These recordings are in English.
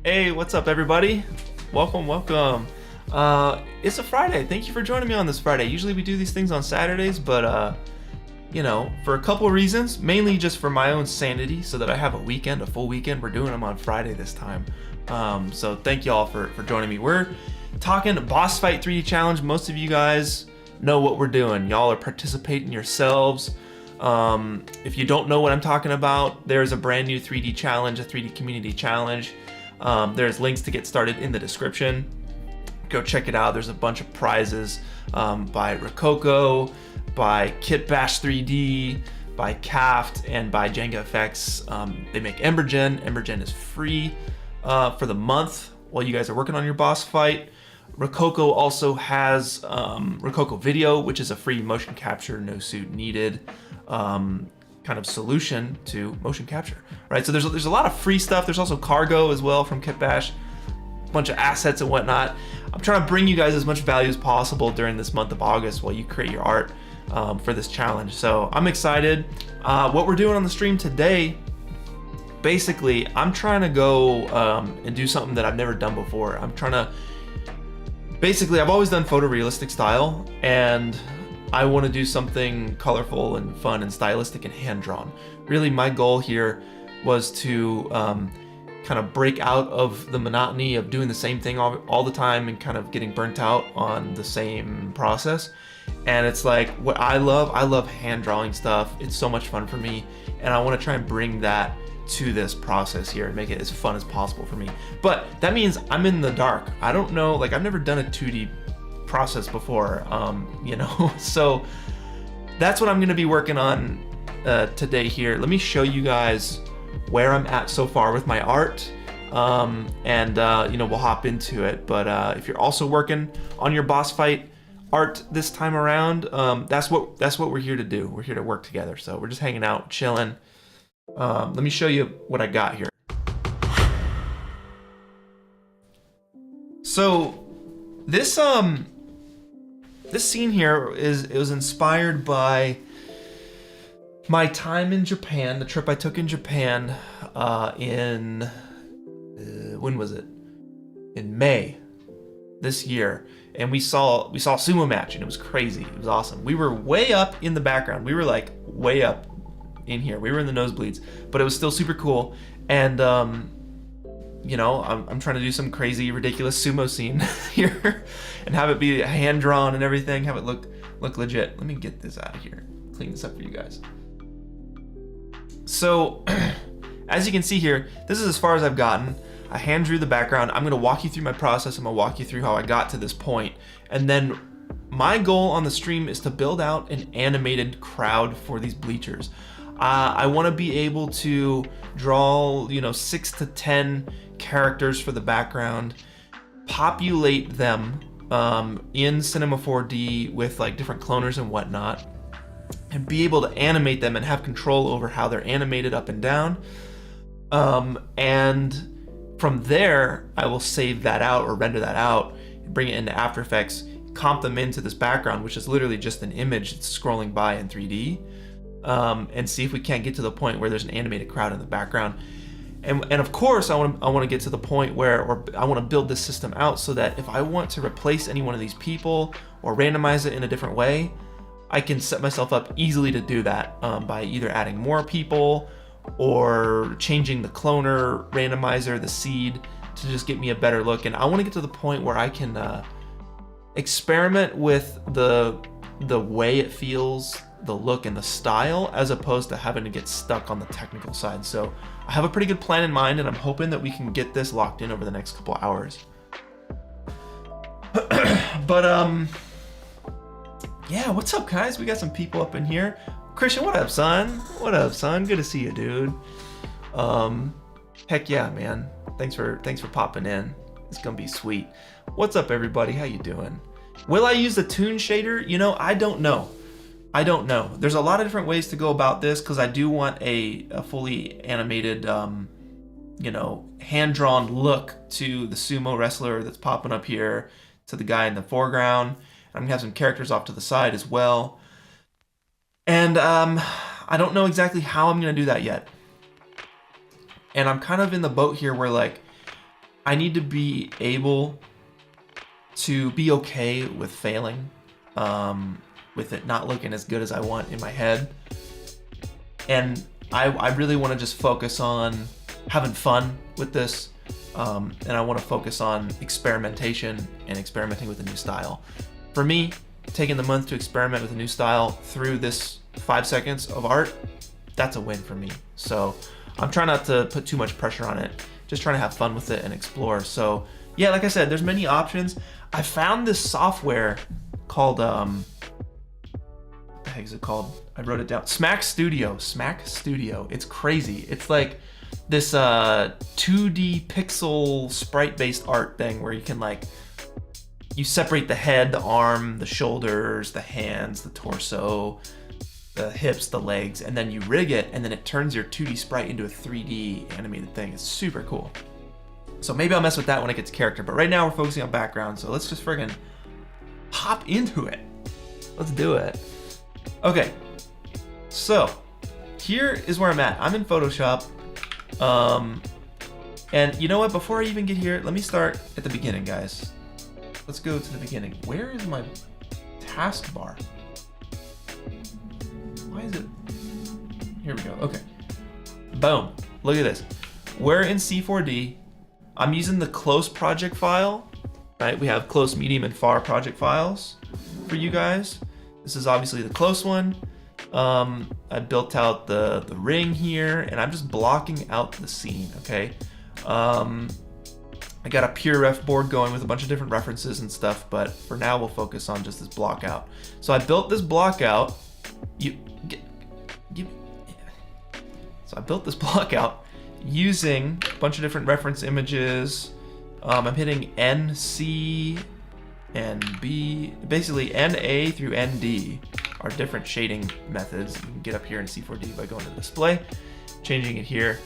Hey, what's up everybody? Welcome. It's a Friday. Thank you for joining me on this Friday. Usually we do these things on Saturdays, but you know, for a couple of reasons, mainly just for my own sanity, so that I have a full weekend. We're doing them on Friday this time. So thank y'all for joining me. We're talking BossFight 3D Challenge. Most of you guys know what we're doing. Y'all are participating yourselves. If you don't know what I'm talking about, there's a brand new 3D challenge, a 3D community challenge. There's links to get started in the description. Go check it out. There's a bunch of prizes by Rokoko, by Kitbash3D, by Kaft, and by Jenga Effects. They make Embergen. Embergen is free for the month while you guys are working on your boss fight. Rokoko also has Rokoko Video, which is a free motion capture, no suit needed kind of solution to motion capture, right? So there's a lot of free stuff. There's also Cargo as well from Kitbash, a bunch of assets and whatnot. I'm trying to bring you guys as much value as possible during this month of August while you create your art for this challenge. So I'm excited. What we're doing on the stream today, basically, I'm trying to go and do something that I've never done before. Basically, I've always done photorealistic style, and I want to do something colorful and fun and stylistic and hand-drawn. Really, my goal here was to kind of break out of the monotony of doing the same thing all the time and kind of getting burnt out on the same process. And it's like, what I love hand-drawing stuff. It's so much fun for me, and I want to try and bring that to this process here and make it as fun as possible for me. But that means I'm in the dark. I don't know, like, I've never done a 2D process before, you know, so that's what I'm going to be working on today here. Let me show you guys where I'm at so far with my art, and you know, we'll hop into it. But if you're also working on your BossFight art this time around, that's what we're here to do. We're here to work together. So we're just hanging out, chilling. Let me show you what I got here. So this scene here was inspired by my time in Japan, the trip I took in Japan in when was it? In May this year, and we saw a sumo match, and it was crazy. It was awesome. We were way up in the background. We were like way up in here. We were in the nosebleeds, but it was still super cool. And you know, I'm trying to do some crazy, ridiculous sumo scene here, and have it be hand drawn and everything. Have it look legit. Let me get this out of here. Clean this up for you guys. So, as you can see here, this is as far as I've gotten. I hand drew the background. I'm gonna walk you through my process. I'm gonna walk you through how I got to this point. And then my goal on the stream is to build out an animated crowd for these bleachers. I wanna be able to draw, you know, 6 to 10 characters for the background, populate them in Cinema 4D with like different cloners and whatnot, and be able to animate them and have control over how they're animated up and down. And from there, I will save that out or render that out, bring it into After Effects, comp them into this background, which is literally just an image that's scrolling by in 3D, and see if we can't get to the point where there's an animated crowd in the background. And of course, I want to get to the point where, or I want to build this system out so that if I want to replace any one of these people or randomize it in a different way, I can set myself up easily to do that by either adding more people or changing the cloner, randomizer, the seed to just get me a better look. And I want to get to the point where I can experiment with the way it feels, the look and the style, as opposed to having to get stuck on the technical side. So I have a pretty good plan in mind, and I'm hoping that we can get this locked in over the next couple hours. But yeah, what's up, guys? We got some people up in here. Christian, what up, son? What up, son? Good to see you, dude. Heck yeah, man. Thanks for popping in. It's gonna be sweet. What's up, everybody? How you doing? Will I use the toon shader? You know, I don't know. There's a lot of different ways to go about this, because I do want a fully animated, you know, hand-drawn look to the sumo wrestler that's popping up here, to the guy in the foreground. I'm gonna have some characters off to the side as well. And I don't know exactly how I'm gonna do that yet. And I'm kind of in the boat here where, like, I need to be able to be okay with failing, with it not looking as good as I want in my head. And I really want to just focus on having fun with this, and I want to focus on experimentation and experimenting with a new style. For me, taking the month to experiment with a new style through this 5 seconds of art, that's a win for me. So I'm trying not to put too much pressure on it, just trying to have fun with it and explore. So yeah, like I said, there's many options. I found this software called, what the heck is it called? I wrote it down. Smack Studio. It's crazy. It's like this 2D pixel sprite-based art thing where you can, like, you separate the head, the arm, the shoulders, the hands, the torso, the hips, the legs, and then you rig it, and then it turns your 2D sprite into a 3D animated thing. It's super cool. So maybe I'll mess with that when it gets character, but right now we're focusing on background, so let's just friggin' hop into it. Let's do it. Okay, so here is where I'm at. I'm in Photoshop, and you know what? Before I even get here, let me start at the beginning, guys. Let's go to the beginning. Where is my taskbar? Why is it? Here we go. Okay. Boom. Look at this. We're in C4D. I'm using the close project file, right? We have close, medium, and far project files for you guys. This is obviously the close one. I built out the ring here, and I'm just blocking out the scene, okay? I got a pure ref board going with a bunch of different references and stuff, but for now we'll focus on just this block out. So I built this block out. So I built this blockout using a bunch of different reference images. I'm hitting N, C, and B. Basically, NA through ND are different shading methods. You can get up here in C4D by going to display, changing it here.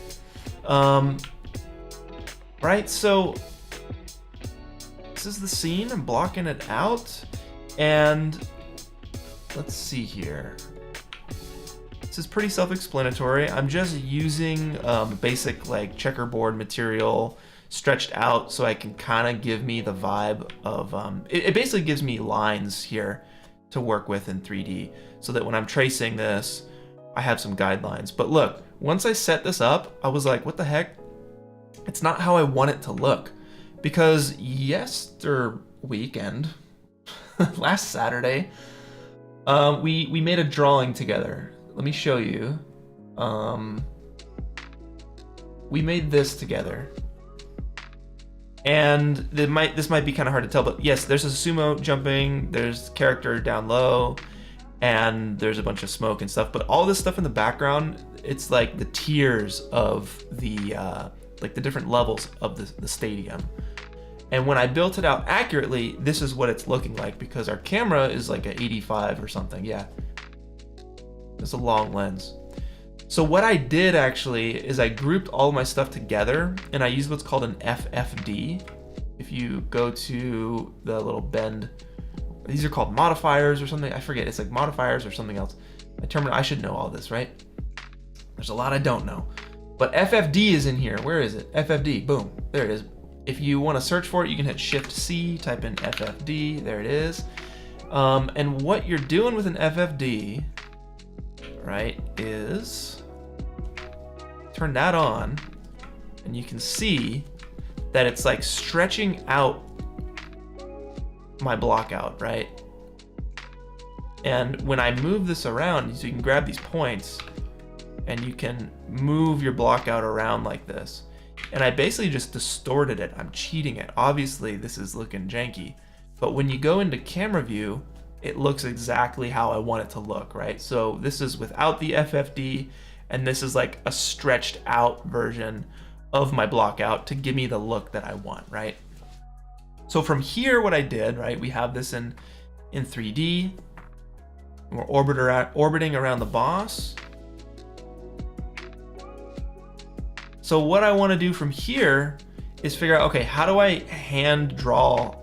Right, so this is the scene. I'm blocking it out, and let's see here. This is pretty self-explanatory. I'm just using basic like checkerboard material stretched out so I can kind of give me the vibe of, it basically gives me lines here to work with in 3D so that when I'm tracing this, I have some guidelines. But look, once I set this up, I was like, what the heck? It's not how I want it to look. Because weekend, last Saturday, we made a drawing together. Let me show you. We made this together. And this might be kind of hard to tell, but yes, there's a sumo jumping, there's character down low, and there's a bunch of smoke and stuff, but all this stuff in the background, it's like the tiers of the, like the different levels of the stadium. And when I built it out accurately, this is what it's looking like because our camera is like an 85 or something, yeah. It's a long lens. So what I did actually is I grouped all of my stuff together and I used what's called an FFD. If you go to the little bend, these are called modifiers or something. I forget, it's like modifiers or something else. I should know all this, right? There's a lot I don't know. But FFD is in here. Where is it? FFD, boom, there it is. If you want to search for it, you can hit Shift C, type in FFD, there it is. And what you're doing with an FFD, right, is turn that on and you can see that it's like stretching out my block out, right? And when I move this around, so you can grab these points and you can move your block out around like this. And I basically just distorted it. I'm cheating it. Obviously this is looking janky, but when you go into camera view, it looks exactly how I want it to look, right? So this is without the FFD, and this is like a stretched out version of my block out to give me the look that I want, right? So from here, what I did, right, we have this in 3D. We're orbiting around the boss. So what I want to do from here is figure out, okay, how do I hand draw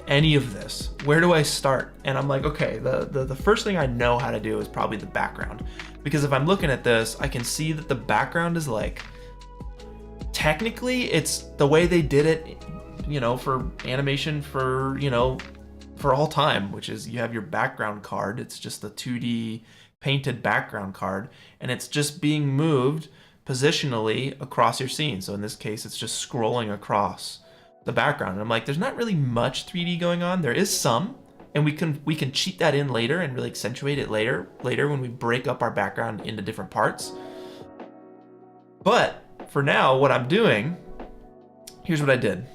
any of this? Where do I start? And I'm like, okay, the first thing I know how to do is probably the background. Because if I'm looking at this, I can see that the background is like, technically it's the way they did it, you know, for animation for, you know, for all time, which is you have your background card. It's just a 2D painted background card, and it's just being moved positionally across your scene. So in this case, it's just scrolling across the background. And I'm like, there's not really much 3D going on. There is some, and we can cheat that in later and really accentuate it later when we break up our background into different parts. But for now, what I'm doing, here's what I did.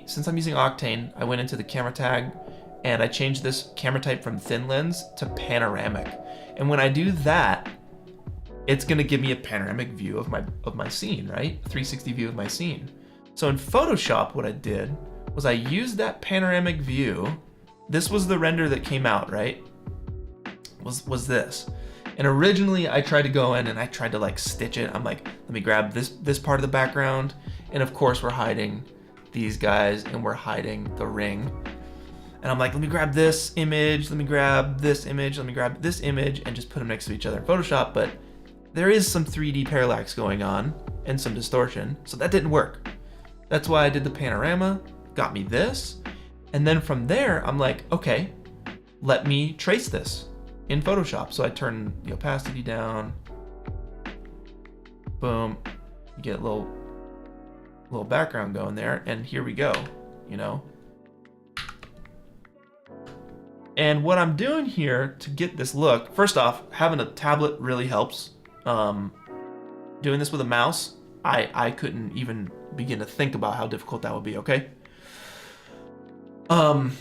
Since I'm using Octane, I went into the camera tag and I changed this camera type from thin lens to panoramic. And when I do that, it's gonna give me a panoramic view of my scene, right? A 360 view of my scene. So in Photoshop, what I did was I used that panoramic view. This was the render that came out, right? Was this. And originally I tried to go in and I tried to like stitch it. I'm like, let me grab this part of the background. And of course we're hiding these guys and we're hiding the ring. And I'm like, let me grab this image, let me grab this image, let me grab this image and just put them next to each other in Photoshop. But there is some 3D parallax going on and some distortion. So that didn't work. That's why I did the panorama, got me this. And then from there, I'm like, okay, let me trace this in Photoshop. So I turn the opacity down, boom, you get a little background going there, and here we go, you know? And what I'm doing here to get this look, first off, having a tablet really helps. Doing this with a mouse, I couldn't even begin to think about how difficult that would be, okay? So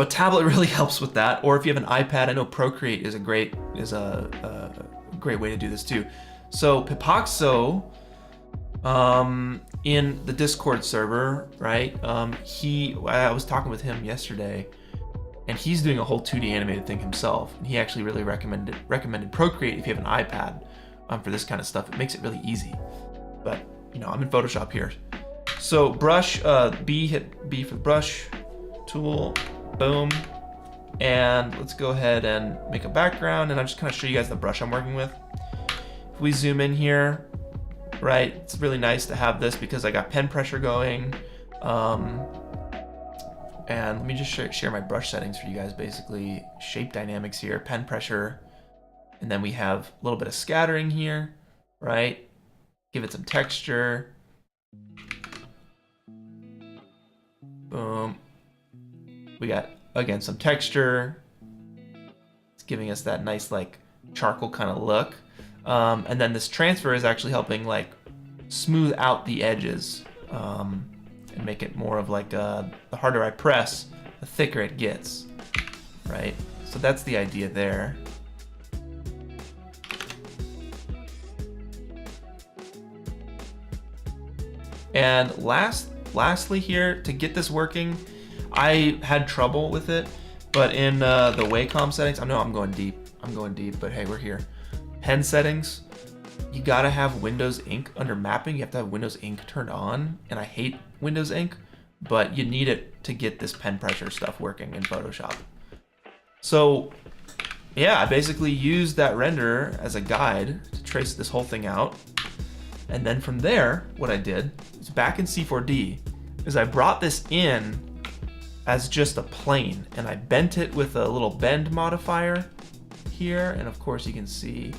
a tablet really helps with that, or if you have an iPad, I know Procreate is a great is a great way to do this too. So Pipaxo, in the Discord server, right? I was talking with him yesterday, and he's doing a whole 2D animated thing himself. And he actually really recommended Procreate if you have an iPad for this kind of stuff. It makes it really easy. But you know, I'm in Photoshop here. So brush, hit B for the brush tool, boom. And let's go ahead and make a background, and I'm just kind of show you guys the brush I'm working with. If we zoom in here, right, it's really nice to have this because I got pen pressure going. And let me just share my brush settings for you guys. Basically, shape dynamics here, pen pressure, and then we have a little bit of scattering here, right? Give it some texture. Boom. We got, again, some texture. It's giving us that nice like charcoal kind of look. And then this transfer is actually helping like smooth out the edges and make it more of like the harder I press, the thicker it gets, right? So that's the idea there. And lastly here, to get this working, I had trouble with it, but in the Wacom settings, I know I'm going deep, but hey, we're here. Pen settings, you gotta have Windows Ink under mapping. You have to have Windows Ink turned on, and I hate Windows Ink, but you need it to get this pen pressure stuff working in Photoshop. So yeah, I basically used that renderer as a guide to trace this whole thing out. And then from there, what I did is back in C4D is I brought this in as just a plane, and I bent it with a little bend modifier here. And of course you can see,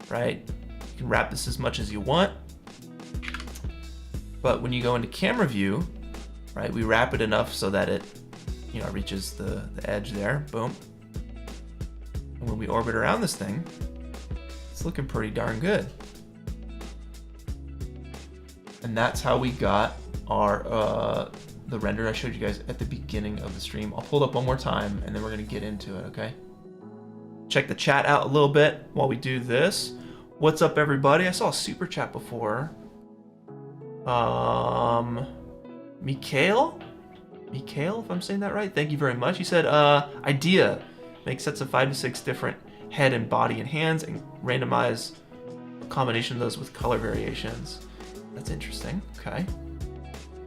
right? You can wrap this as much as you want. But when you go into camera view, right, we wrap it enough so that it, you know, reaches the edge there, boom. And when we orbit around this thing, it's looking pretty darn good. And that's how we got our the render I showed you guys at the beginning of the stream. I'll pull it up one more time, and then we're gonna get into it, okay? Check the chat out a little bit while we do this. What's up, everybody? I saw a super chat before. Mikhail, if I'm saying that right, thank you very much. He said, idea, make sets of 5 to 6 different head and body and hands, and randomize a combination of those with color variations. That's interesting. Okay.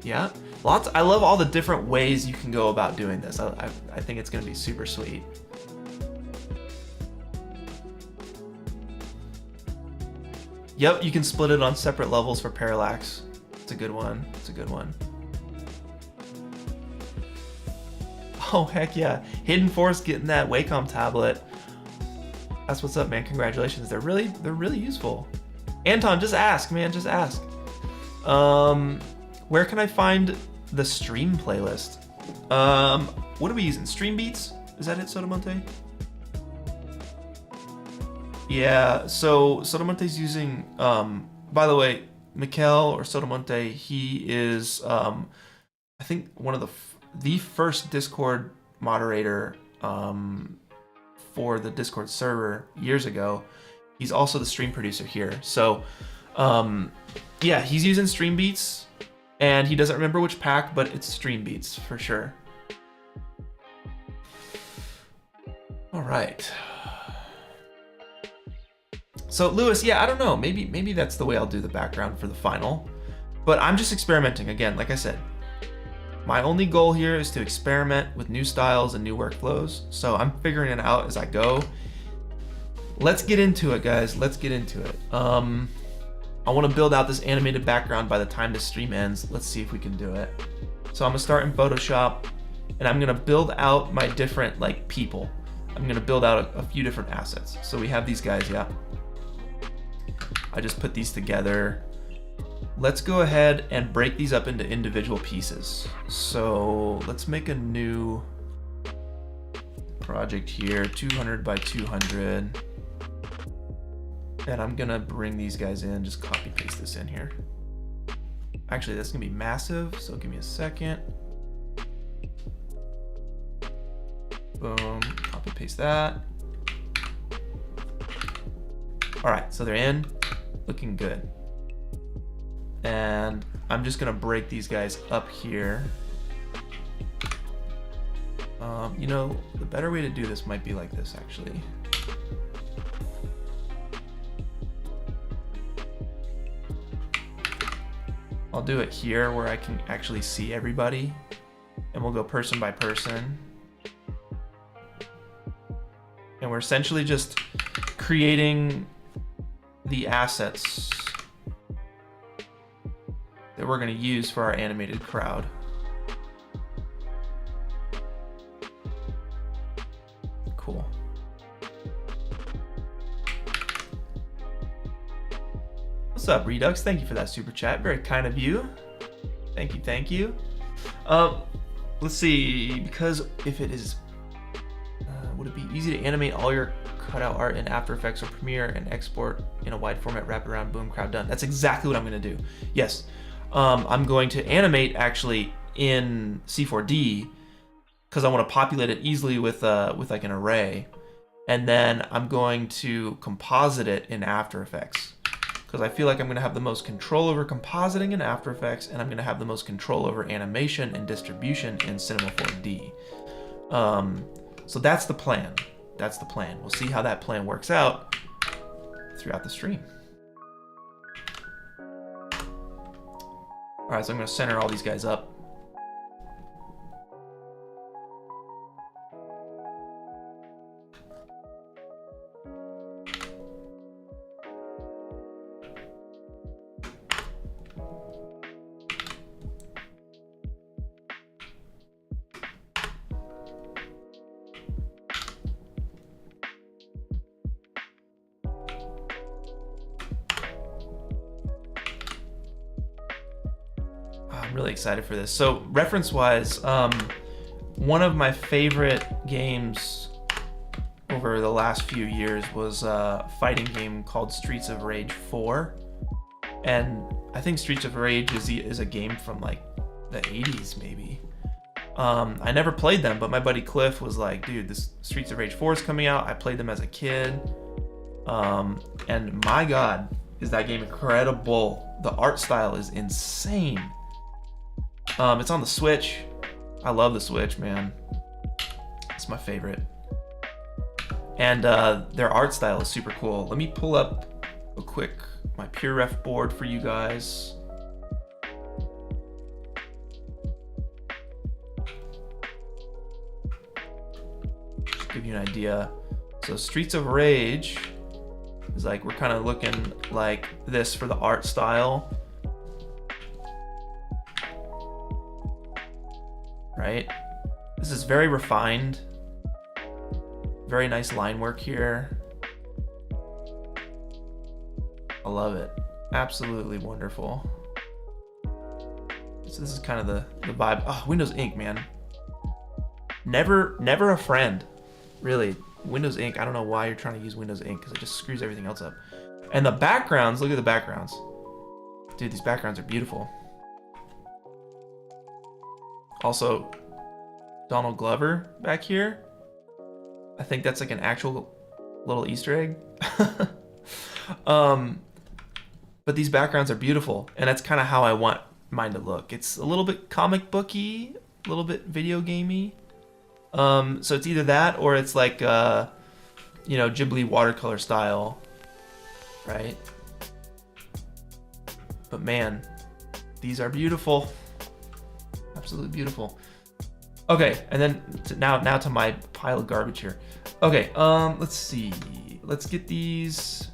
Yeah. I love all the different ways you can go about doing this. I think it's going to be super sweet. Yep, you can split it on separate levels for parallax. It's a good one. It's a good one. Oh, heck yeah. Hidden Force getting that Wacom tablet. That's what's up, man. Congratulations. They're really useful. Anton, just ask, man. Just ask. Where can I find the stream playlist? What are we using? Stream Beats? Is that it, Sotomonte? Yeah, so Sotomonte's using, by the way, Mikhail or Sotomonte, he is, I think one of the first Discord moderator for the Discord server years ago. He's also the stream producer here. So, yeah, he's using Stream Beats, and he doesn't remember which pack, but it's Stream Beats for sure. All right. So Lewis, yeah, I don't know. Maybe that's the way I'll do the background for the final, but I'm just experimenting again. Like I said, my only goal here is to experiment with new styles and new workflows. So I'm figuring it out as I go. Let's get into it, guys. Let's get into it. I want to build out this animated background by the time this stream ends. Let's see if we can do it. So I'm gonna start in Photoshop, and I'm gonna build out my different like people. I'm gonna build out a few different assets. So we have these guys, yeah. I just put these together. Let's go ahead and break these up into individual pieces. So let's make a new project here, 200 by 200. And I'm gonna bring these guys in, just copy paste this in here. Actually, that's gonna be massive, so give me a second. Boom, copy paste that. All right, so they're in, looking good. And I'm just gonna break these guys up here. You know, the better way to do this might be like this, actually. I'll do it here where I can actually see everybody, and we'll go person by person. And we're essentially just creating the assets that we're going to use for our animated crowd. Cool. What's up, Redux? Thank you for that super chat. Very kind of you. Thank you, thank you. Let's see, because if it is, would it be easy to animate all your cutout art in After Effects or Premiere and export in a wide format, wrap it around, boom, crowd done? That's exactly what I'm going to do. Yes, I'm going to animate actually in C4D because I want to populate it easily with like an array, and then I'm going to composite it in After Effects because I feel like I'm going to have the most control over compositing in After Effects, and I'm going to have the most control over animation and distribution in Cinema 4D. So that's the plan. That's the plan. We'll see how that plan works out throughout the stream. All right, so I'm going to center all these guys up. I'm really excited for this. So reference-wise, one of my favorite games over the last few years was a fighting game called Streets of Rage 4. And I think Streets of Rage is a game from like the 80s maybe. I never played them, but my buddy Cliff was like, dude, this Streets of Rage 4 is coming out. I played them as a kid. And my God, is that game incredible. The art style is insane. It's on the Switch. I love the Switch, man. It's my favorite. And their art style is super cool. Let me pull up real quick my Pure Ref board for you guys. Just give you an idea. So Streets of Rage is like, we're kind of looking like this for the art style. Right? This is very refined. Very nice line work here. I love it. Absolutely wonderful. So this is kind of the vibe. Oh, Windows Ink, man. Never a friend. Really. Windows Ink, I don't know why you're trying to use Windows Ink because it just screws everything else up. And the backgrounds, look at the backgrounds. Dude, these backgrounds are beautiful. Also, Donald Glover back here. I think that's like an actual little Easter egg. But these backgrounds are beautiful, and that's kind of how I want mine to look. It's a little bit comic booky, a little bit video gamey. So it's either that or it's like, you know, Ghibli watercolor style, right? But man, these are beautiful. Absolutely beautiful. Okay, and then now to my pile of garbage here. Okay, let's see. Let's get these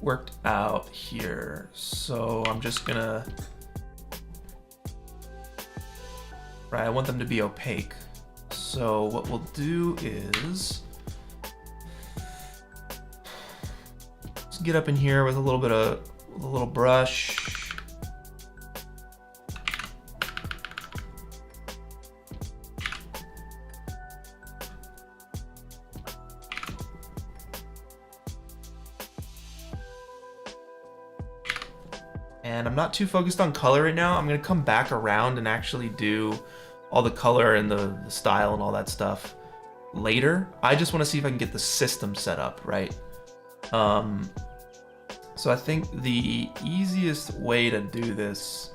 worked out here. So I'm just gonna, right, I want them to be opaque. So what we'll do is let's get up in here with a little bit of a little brush. And I'm not too focused on color right now. I'm gonna come back around and actually do all the color and the style and all that stuff later. I just want to see if I can get the system set up, right? So I think the easiest way to do this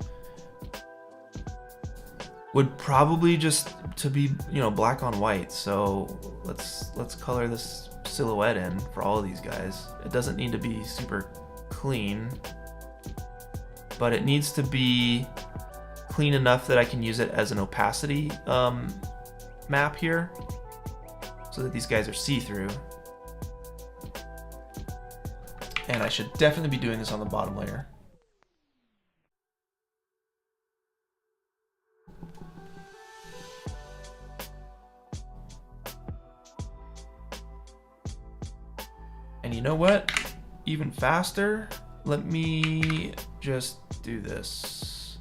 would probably just to be, you know, black on white. So let's color this silhouette in for all of these guys. It doesn't need to be super clean, but it needs to be clean enough that I can use it as an opacity map here, so that these guys are see-through. And I should definitely be doing this on the bottom layer. And you know what? Even faster, let me just do this.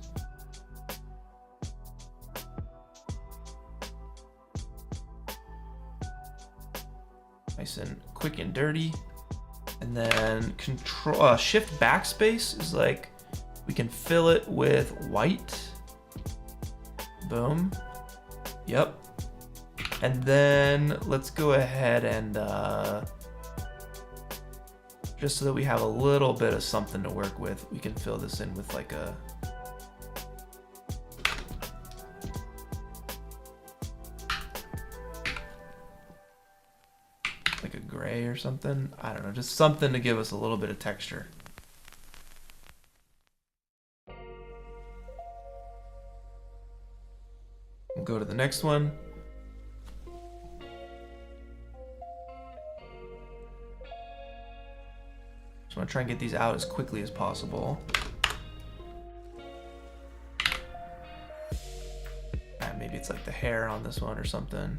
Nice and quick and dirty. And then control shift backspace is like, we can fill it with white. Boom. Yep. And then let's go ahead and just so that we have a little bit of something to work with, we can fill this in with like a gray or something. I don't know, just something to give us a little bit of texture. We'll go to the next one. Just want to try and get these out as quickly as possible. Maybe it's like the hair on this one or something.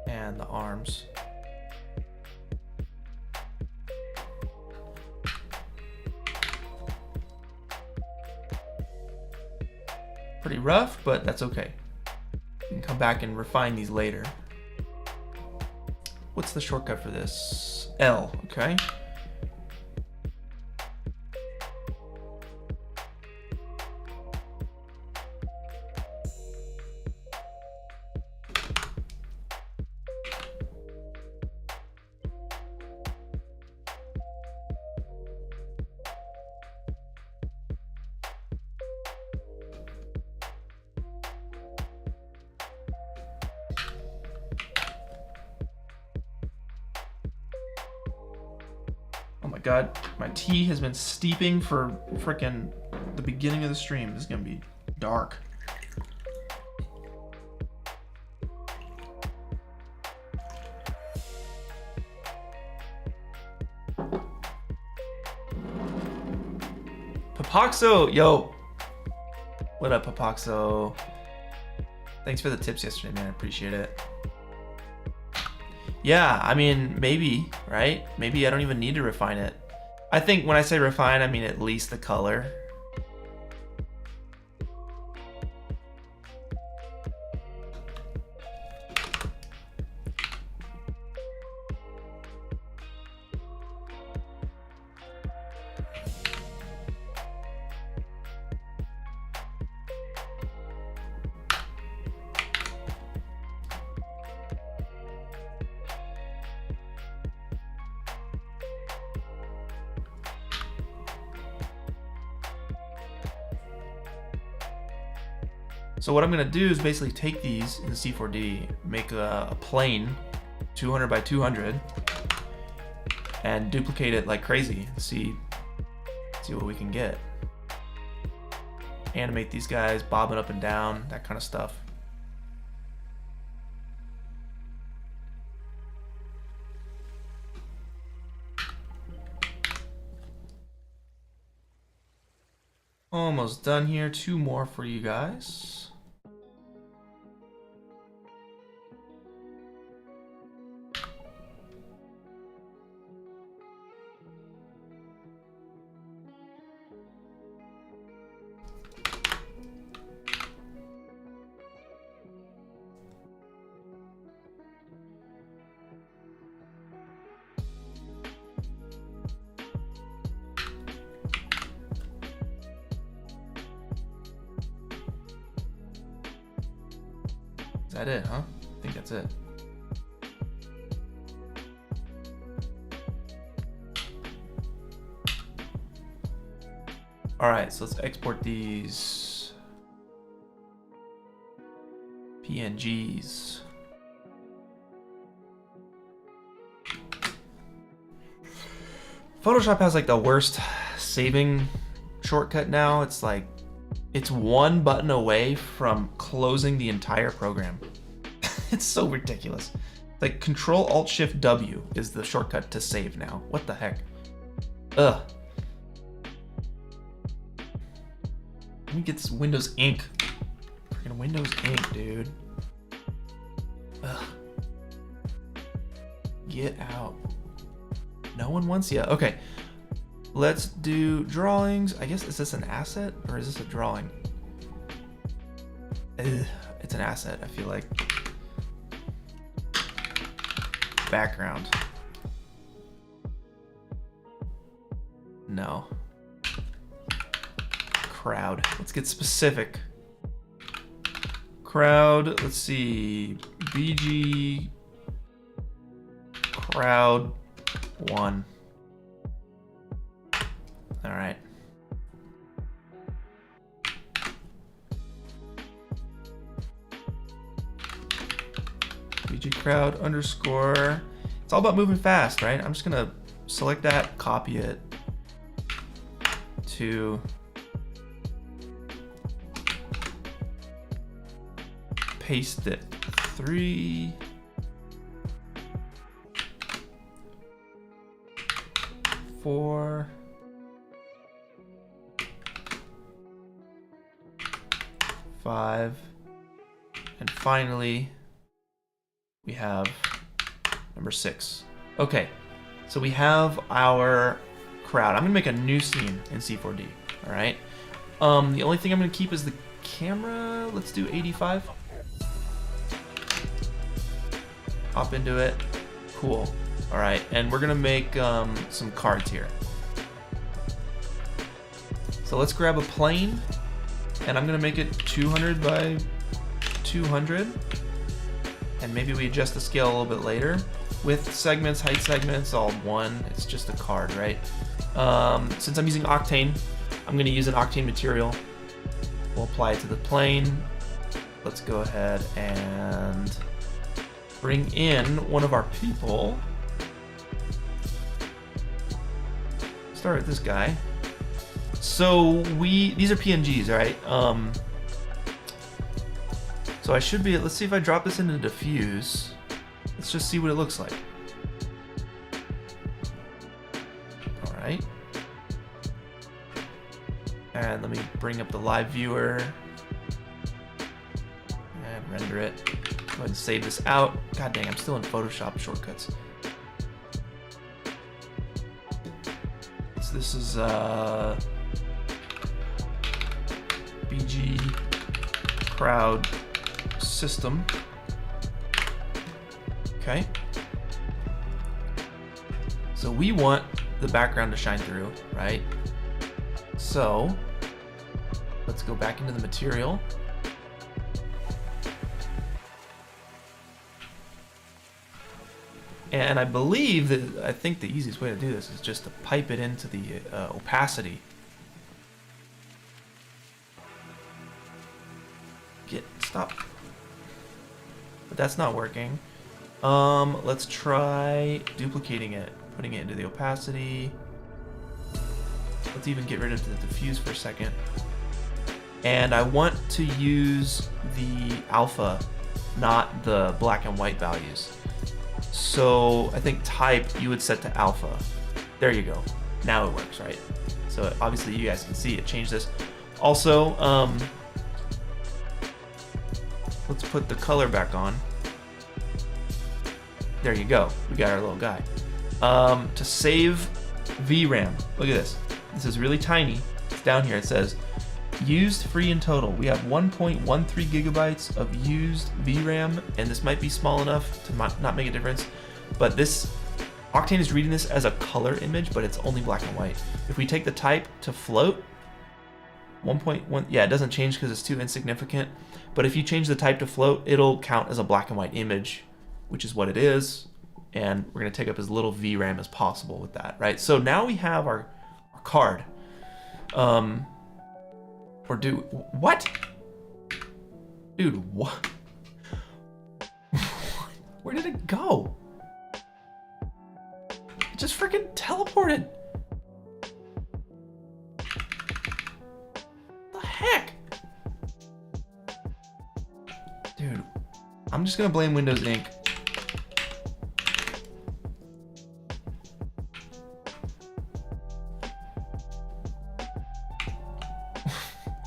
And the arms. Pretty rough, but that's okay. We can come back and refine these later. What's the shortcut for this? L, okay. Oh my god, my tea has been steeping for frickin' the beginning of the stream. This is gonna be dark. Papoxo, yo. What up, Papoxo? Thanks for the tips yesterday, man. I appreciate it. Yeah, I mean, maybe, right? Maybe I don't even need to refine it. I think when I say refine, I mean at least the color. So what I'm gonna do is basically take these in the C4D, make a plane 200 by 200, and duplicate it like crazy. See what we can get. Animate these guys bobbing up and down, that kind of stuff. Almost done here. 2 more for you guys. that it, huh? I think that's it. All right, so let's export these PNGs. Photoshop has like the worst saving shortcut now. It's like, it's one button away from closing the entire program. It's so ridiculous. Like Control-Alt-Shift-W is the shortcut to save now. What the heck? Ugh. Let me get this Windows Ink. Freaking Windows Ink, dude. Ugh. Get out. No one wants you. Okay. Let's do drawings. I guess, is this an asset or is this a drawing? Ugh, it's an asset, I feel like. Background. No. Crowd. Let's get specific. Crowd, let's see. BG crowd 1. All right. BG crowd underscore. It's all about moving fast, right? I'm just gonna select that, copy it to paste it. 3, 4, 5, and finally we have number 6. Okay, so we have our crowd. I'm gonna make a new scene in C4D. All right. The only thing I'm gonna keep is the camera. Let's do 85. Hop into it. Cool. All right, and we're gonna make some cards here. So let's grab a plane, and I'm gonna make it 200 by 200, and maybe we adjust the scale a little bit later. With segments, height segments, all 1. It's just a card, right? Since I'm using Octane, I'm gonna use an Octane material. We'll apply it to the plane. Let's go ahead and bring in one of our people. Start with this guy. So these are PNGs, right? So I should be, let's see if I drop this into diffuse. Let's just see what it looks like. All right. And let me bring up the live viewer and render it. Go ahead and save this out. God dang, I'm still in Photoshop shortcuts. So this is BG crowd system. Okay. So we want the background to shine through, right? So let's go back into the material. And I believe that, I think the easiest way to do this is just to pipe it into the opacity. Stop. But that's not working. Let's try duplicating it, putting it into the opacity. Let's even get rid of the diffuse for a second. And I want to use the alpha, not the black and white values. So I think type you would set to alpha. There you go. Now it works, right? So obviously you guys can see it changed this. Also, let's put the color back on. There you go. We got our little guy. To save VRAM, look at this. This is really tiny. It's down here. It says used free in total. We have 1.13 gigabytes of used VRAM, and this might be small enough to not make a difference. But this Octane is reading this as a color image, but it's only black and white. If we take the type to float, 1.1, yeah, it doesn't change because it's too insignificant. But if you change the type to float, it'll count as a black and white image, which is what it is. And we're gonna take up as little VRAM as possible with that, right? So now we have our card. What? Dude, what? Where did it go? It just freaking teleported. What the heck? Dude, I'm just gonna blame Windows Ink.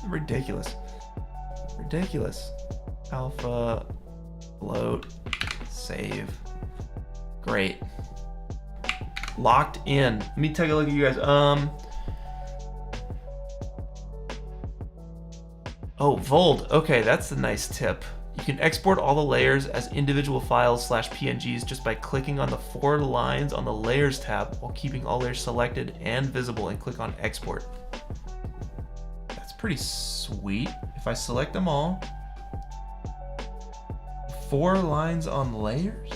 Ridiculous. Ridiculous. Alpha, load, save. Great. Locked in. Let me take a look at you guys. Oh, Vold. Okay, that's a nice tip. You can export all the layers as individual files /PNGs just by clicking on the 4 lines on the Layers tab while keeping all layers selected and visible, and click on Export. That's pretty sweet. If I select them all, 4 lines on layers?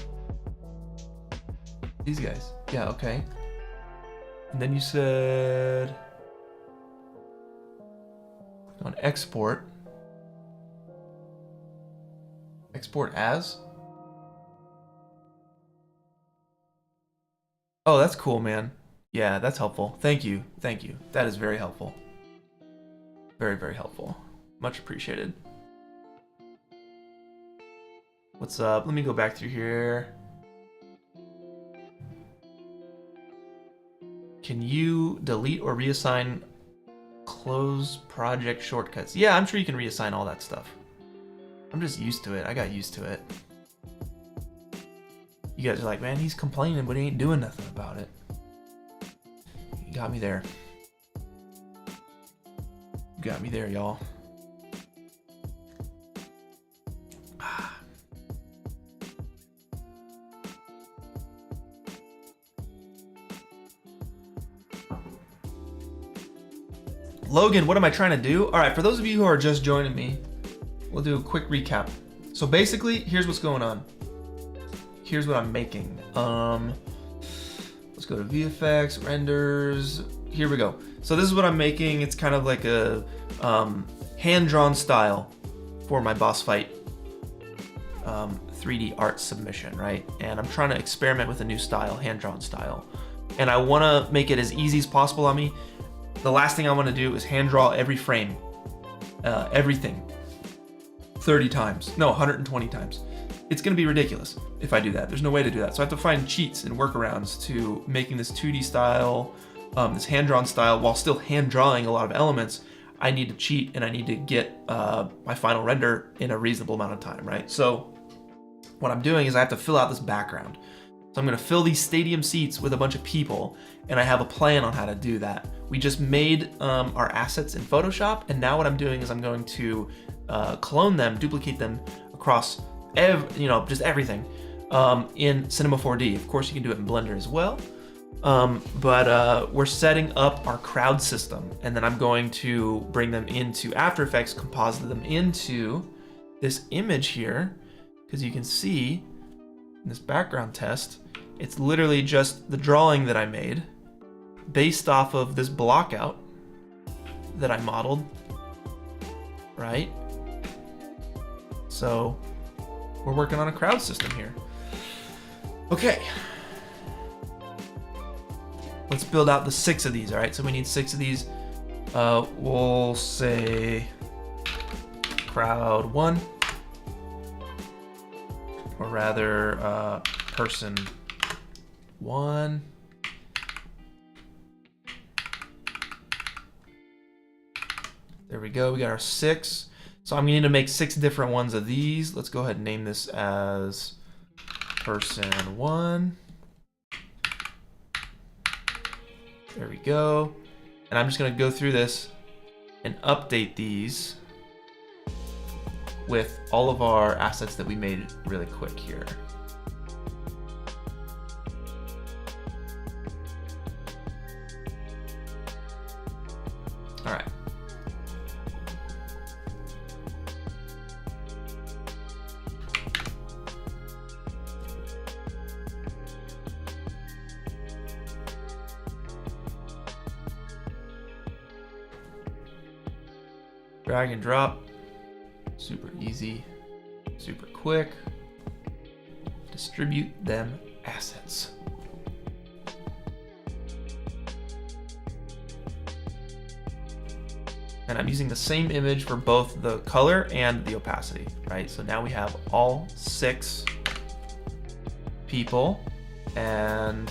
These guys. Yeah, okay. And then you said on Export. Export as? Oh, that's cool, man. Yeah, that's helpful. Thank you. Thank you. That is very helpful. Very, very helpful. Much appreciated. What's up? Let me go back through here. Can you delete or reassign close project shortcuts? Yeah, I'm sure you can reassign all that stuff. I'm just used to it. I got used to it. You guys are like, man, he's complaining, but he ain't doing nothing about it. You got me there. You got me there, y'all. Logan, what am I trying to do? All right, for those of you who are just joining me, we'll do a quick recap. So basically, here's what's going on. Here's what I'm making. Let's go to VFX, renders. Here we go. So this is what I'm making. It's kind of like a hand-drawn style for my BossFight 3D art submission, right? And I'm trying to experiment with a new style, hand-drawn style. And I want to make it as easy as possible on me. The last thing I want to do is hand draw every frame, everything, 30 times, no, 120 times. It's going to be ridiculous if I do that. There's no way to do that. So I have to find cheats and workarounds to making this 2D style, this hand-drawn style, while still hand drawing a lot of elements. I need to cheat and I need to get my final render in a reasonable amount of time, right? So what I'm doing is I have to fill out this background. So I'm going to fill these stadium seats with a bunch of people, and I have a plan on how to do that. We just made our assets in Photoshop, and now what I'm doing is I'm going to clone them, duplicate them across just everything in Cinema 4D. Of course, you can do it in Blender as well, but we're setting up our crowd system, and then I'm going to bring them into After Effects, composite them into this image here, because you can see in this background test, it's literally just the drawing that I made based off of this blockout that I modeled, right? So we're working on a crowd system here. Okay. Let's build out the 6 of these, all right? So we need 6 of these. We'll say crowd 1, or rather person 1. There we go, we got our 6. So I'm gonna need to make 6 different ones of these. Let's go ahead and name this as person 1. There we go. And I'm just gonna go through this and update these with all of our assets that we made really quick here. All right. Drag and drop. Super easy, super quick. Distribute them assets. And I'm using the same image for both the color and the opacity, right? So now we have all 6 people, and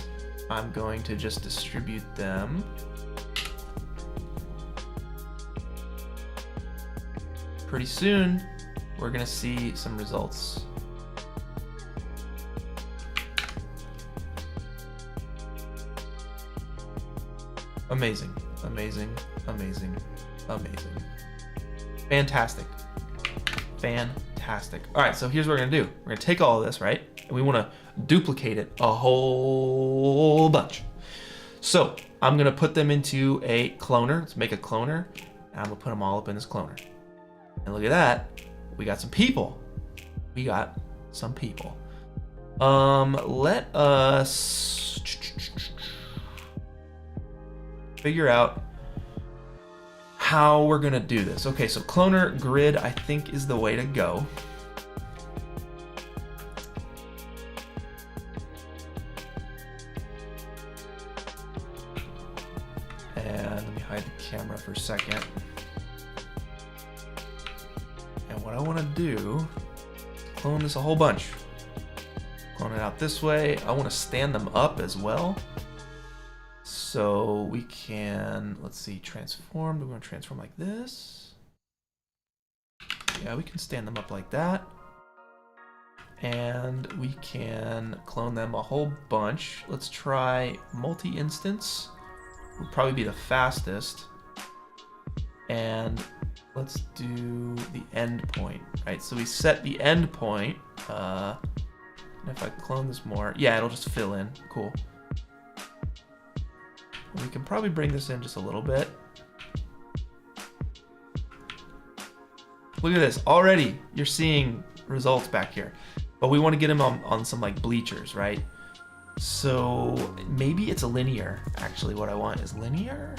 I'm going to just distribute them. Pretty soon, we're gonna see some results. Amazing, amazing, amazing, amazing. Fantastic, fantastic. All right, so here's what we're gonna do. We're gonna take all of this, right? And we wanna duplicate it a whole bunch. So I'm gonna put them into a cloner. Let's make a cloner. And I'm gonna put them all up in this cloner. And look at that, we got some people. We got some people. Let us figure out how we're gonna do this. Okay, so cloner grid, I think, is the way to go. And let me hide the camera for a second. And what I wanna do, clone this a whole bunch. Clone it out this way. I wanna stand them up as well. So we can, let's see, transform. We're going to transform like this. Yeah, we can stand them up like that. And we can clone them a whole bunch. Let's try multi-instance. Would probably be the fastest. And let's do the endpoint, right? So we set the endpoint. And if I clone this more, yeah, it'll just fill in. Cool. We can probably bring this in just a little bit. Look at this, already you're seeing results back here. But we want to get them on some like bleachers, right? So maybe it's a linear. Actually, what I want is linear.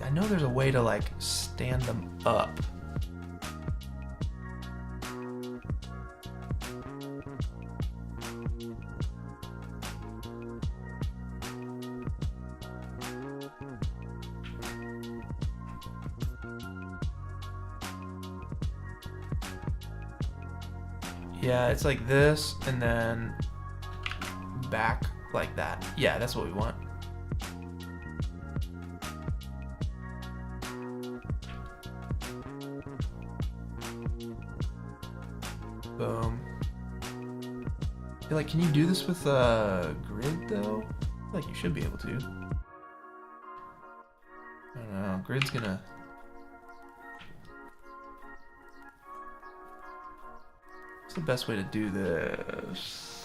I know there's a way to like stand them up. Yeah, it's like this, and then back like that. Yeah, that's what we want. Boom. I feel like, can you do this with a grid though? I feel like you should be able to. I don't know, grid's gonna... What's the best way to do this?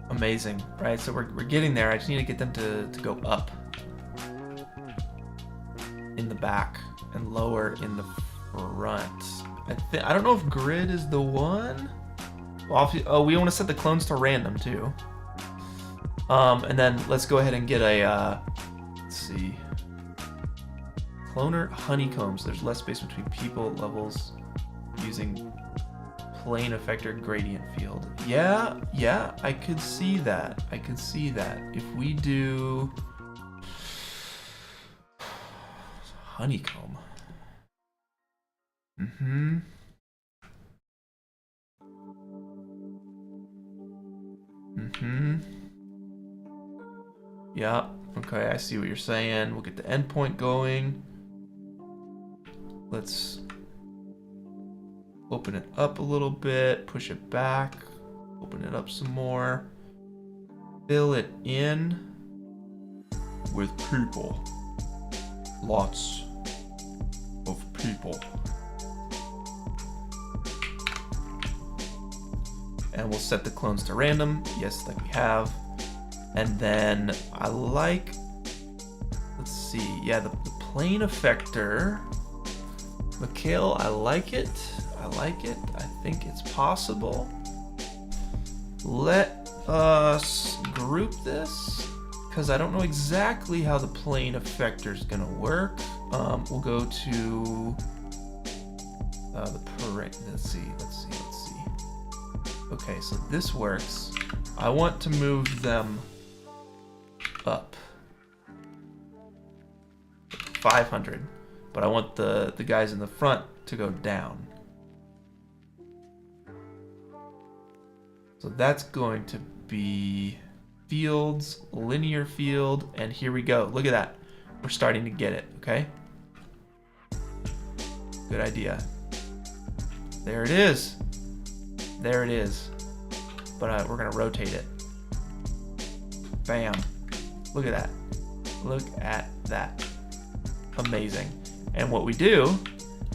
Amazing, right? So we're getting there. I just need to get them to go up in the back and lower in the front. I don't know if grid is the one. Well, oh, we want to set the clones to random too. And then let's go ahead and get a, let's see, cloner honeycombs. There's less space between people levels using plane effector gradient field. Yeah, I could see that. I could see that. If we do honeycomb. Yeah, okay, I see what you're saying. We'll get the endpoint going. Let's open it up a little bit, push it back, open it up some more, fill it in. with people. Lots of people. And we'll set the clones to random. Yes, like we have. And then I like, let's see, yeah, the plane effector. Mikhail, I like it. I like it. I think it's possible. Let us group this, because I don't know exactly how the plane effector is gonna work. We'll go to the parade. Let's see. Okay, so this works. I want to move them up 500, but I want the guys in the front to go down. So that's going to be fields, linear field, and here we go. Look at that. We're starting to get it, okay? Good idea. There it is. There it is. But we're gonna rotate it. Bam. Look at that. Look at that. Amazing. And what we do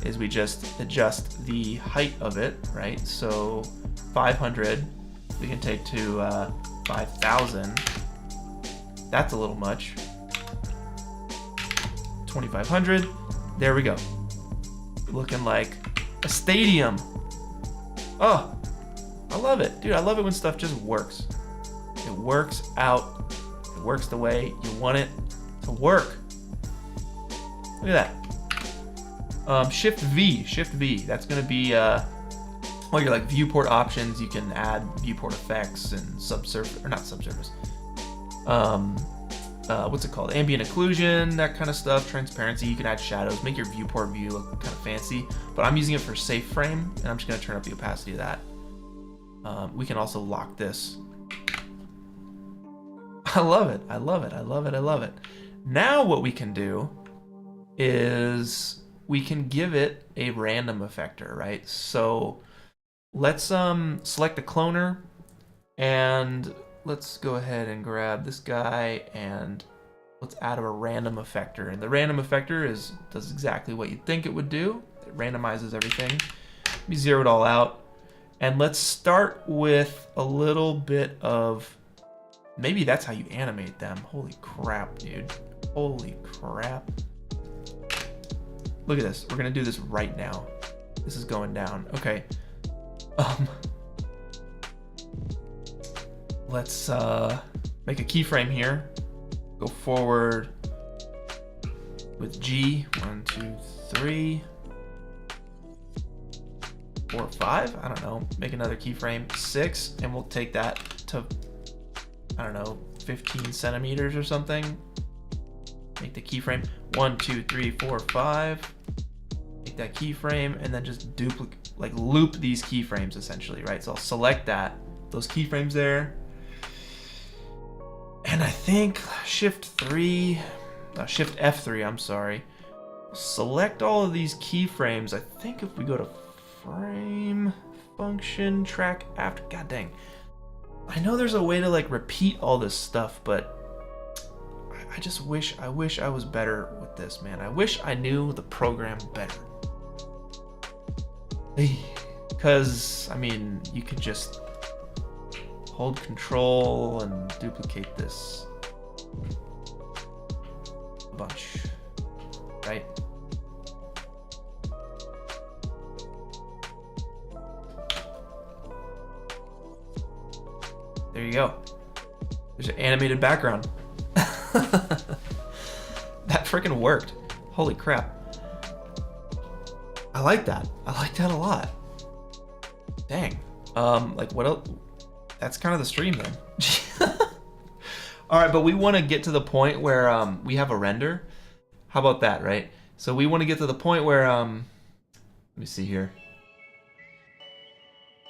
is we just adjust the height of it, right? So 500, we can take to 5,000. That's a little much. 2,500. There we go. Looking like a stadium. Oh, I love it. Dude, I love it when stuff just works. It works out. It works the way you want it to work. Look at that. Shift V. That's going to be all your like viewport options. You can add viewport effects and subsurface, or not subsurface. What's it called? Ambient occlusion, that kind of stuff. Transparency. You can add shadows, make your viewport view look kind of fancy. But I'm using it for safe frame, and I'm just going to turn up the opacity of that. We can also lock this. I love it. I love it. I love it. I love it. Now what we can do is we can give it a random effector, right? So let's select the cloner, and let's go ahead and grab this guy, and let's add a random effector. And the random effector does exactly what you'd think it would do. It randomizes everything. Let me zero it all out. And let's start with a little bit of, maybe that's how you animate them. Holy crap, dude. Holy crap. Look at this. We're gonna do this right now. This is going down. Okay. Let's make a keyframe here. Go forward with G. 1, 2, 3, 4, 5. I don't know. Make another keyframe. 6, and we'll take that to, I don't know, 15 centimeters or something. Make the keyframe 1, 2, 3, 4, 5. Make that keyframe, and then just duplicate, like loop these keyframes essentially, right? So I'll select those keyframes there. And I think Shift F3, I'm sorry. Select all of these keyframes. I think if we go to frame, function, track after, god dang. I know there's a way to like repeat all this stuff, but I just wish I was better with this, man. I wish I knew the program better. Because, I mean, you could just hold control and duplicate this a bunch, right? There you go. There's an animated background. That freaking worked. Holy crap. I like that. I like that a lot. Dang. Like what else? That's kind of the stream then. All right, but we want to get to the point where we have a render. How about that, right? So we want to get to the point where let me see here.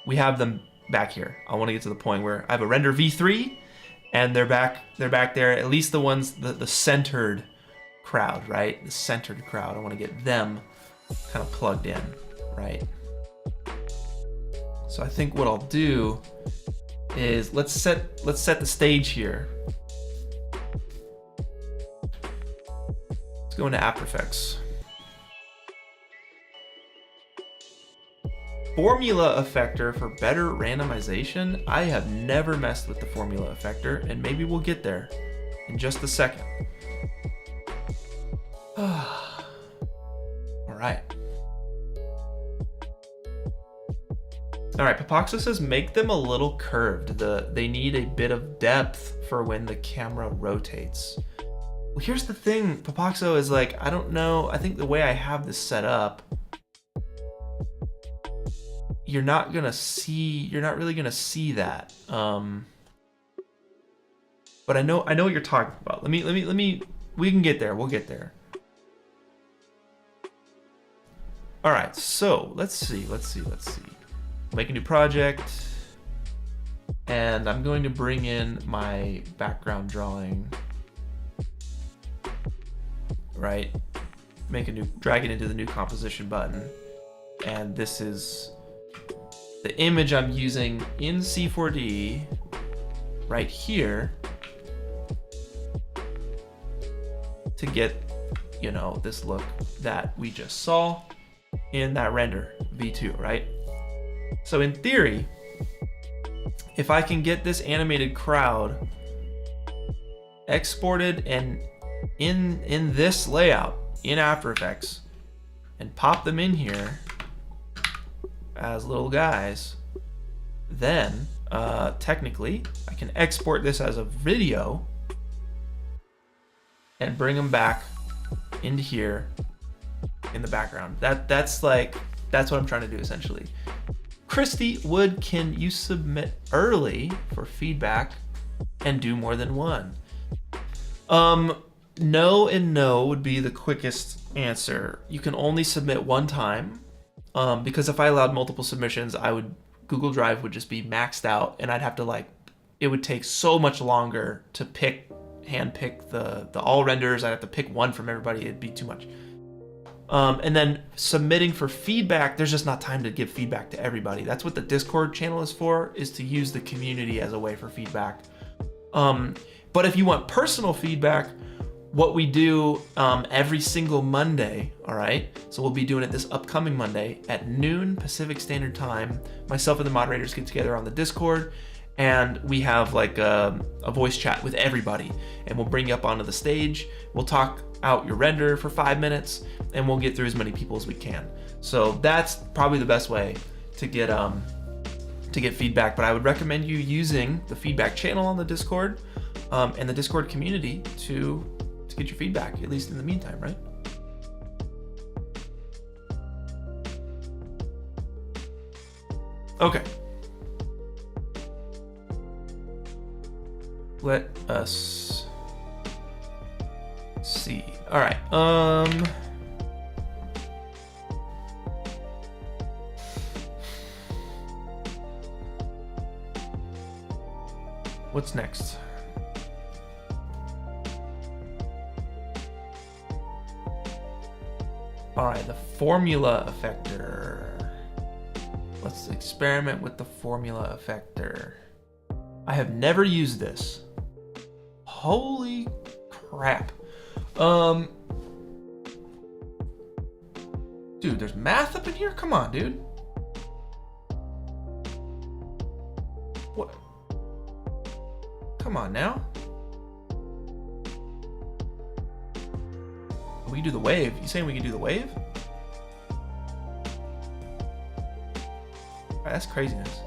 We have them back here. I want to get to the point where I have a render v3 and they're back there, at least the ones, the centered crowd, right? The centered crowd. I want to get them kind of plugged in, right? So I think what I'll do is let's set the stage here. Let's go into After Effects. Formula Effector for better randomization. I have never messed with the Formula Effector, and maybe we'll get there in just a second. All right. All right, Papaxo says make them a little curved. They need a bit of depth for when the camera rotates. Well, here's the thing, Papaxo, is like, I don't know. I think the way I have this set up, you're not really gonna see that. But I know what you're talking about. Let me. We can get there. We'll get there. All right. So let's see. Make a new project, and I'm going to bring in my background drawing. Right. Drag it into the new composition button, and this is the image I'm using in C4D right here to get, you know, this look that we just saw in that render V2, right? So in theory, if I can get this animated crowd exported and in this layout in After Effects and pop them in here as little guys, then technically I can export this as a video and bring them back into here in the background. That's what I'm trying to do essentially. Christy Wood, can you submit early for feedback and do more than one? No and no would be the quickest answer. You can only submit one time, because if I allowed multiple submissions, Google Drive would just be maxed out, and I'd have to it would take so much longer to hand pick the all renders. I'd have to pick one from everybody. It'd be too much. And then submitting for feedback, there's just not time to give feedback to everybody. That's what the Discord channel is for, is to use the community as a way for feedback. But if you want personal feedback, what we do every single Monday, all right? So we'll be doing it this upcoming Monday at noon Pacific Standard Time. Myself and the moderators get together on the Discord, and we have a voice chat with everybody, and we'll bring you up onto the stage. We'll talk out your render for 5 minutes, and we'll get through as many people as we can. So that's probably the best way to get feedback. But I would recommend you using the feedback channel on the Discord and the Discord community to get your feedback, at least in the meantime, right? Okay. Let us see. All right. What's next? All right, the Formula Effector. Let's experiment with the Formula Effector. I have never used this. Holy crap. Dude, there's math up in here? Come on, dude. What? Come on now. We can do the wave. You saying we can do the wave? That's craziness.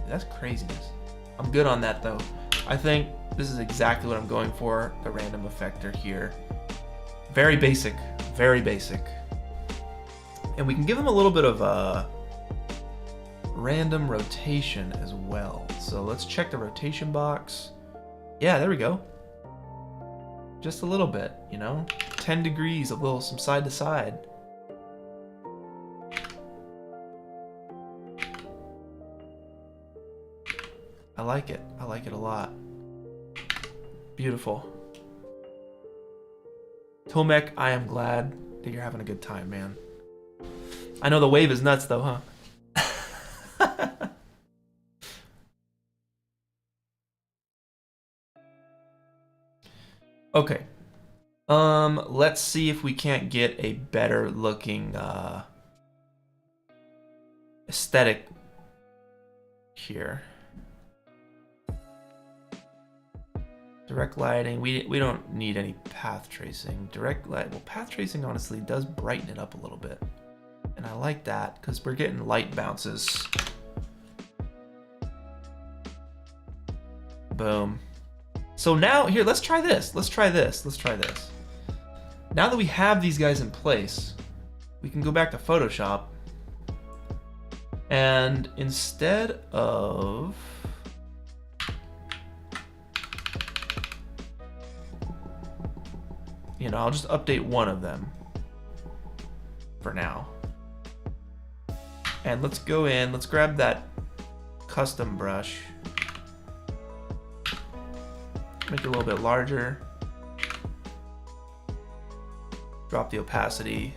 That's craziness. I'm good on that though. I think this is exactly what I'm going for. The random effector here. Very basic, very basic. And we can give them a little bit of random rotation as well. So let's check the rotation box. Yeah, there we go. Just a little bit, you know? 10 degrees, some side to side. I like it. I like it a lot. Beautiful. Tomek, I am glad that you're having a good time, man. I know the wave is nuts though, huh? Okay. Let's see if we can't get a better looking aesthetic here. Direct lighting, we don't need any path tracing. Direct light, well, path tracing honestly does brighten it up a little bit. And I like that because we're getting light bounces. Boom. So now, here, let's try this. Let's try this. Let's try this. Now that we have these guys in place, we can go back to Photoshop. And instead of... you know, I'll just update one of them for now. And let's go in, let's grab that custom brush. Make it a little bit larger. Drop the opacity.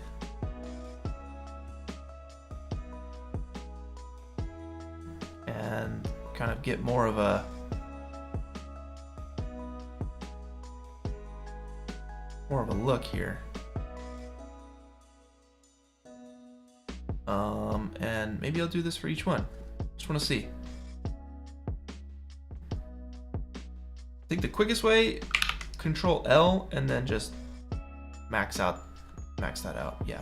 And kind of get more of a look here. And maybe I'll do this for each one. Just want to see. I think the quickest way, Control L and then just max that out. Yeah.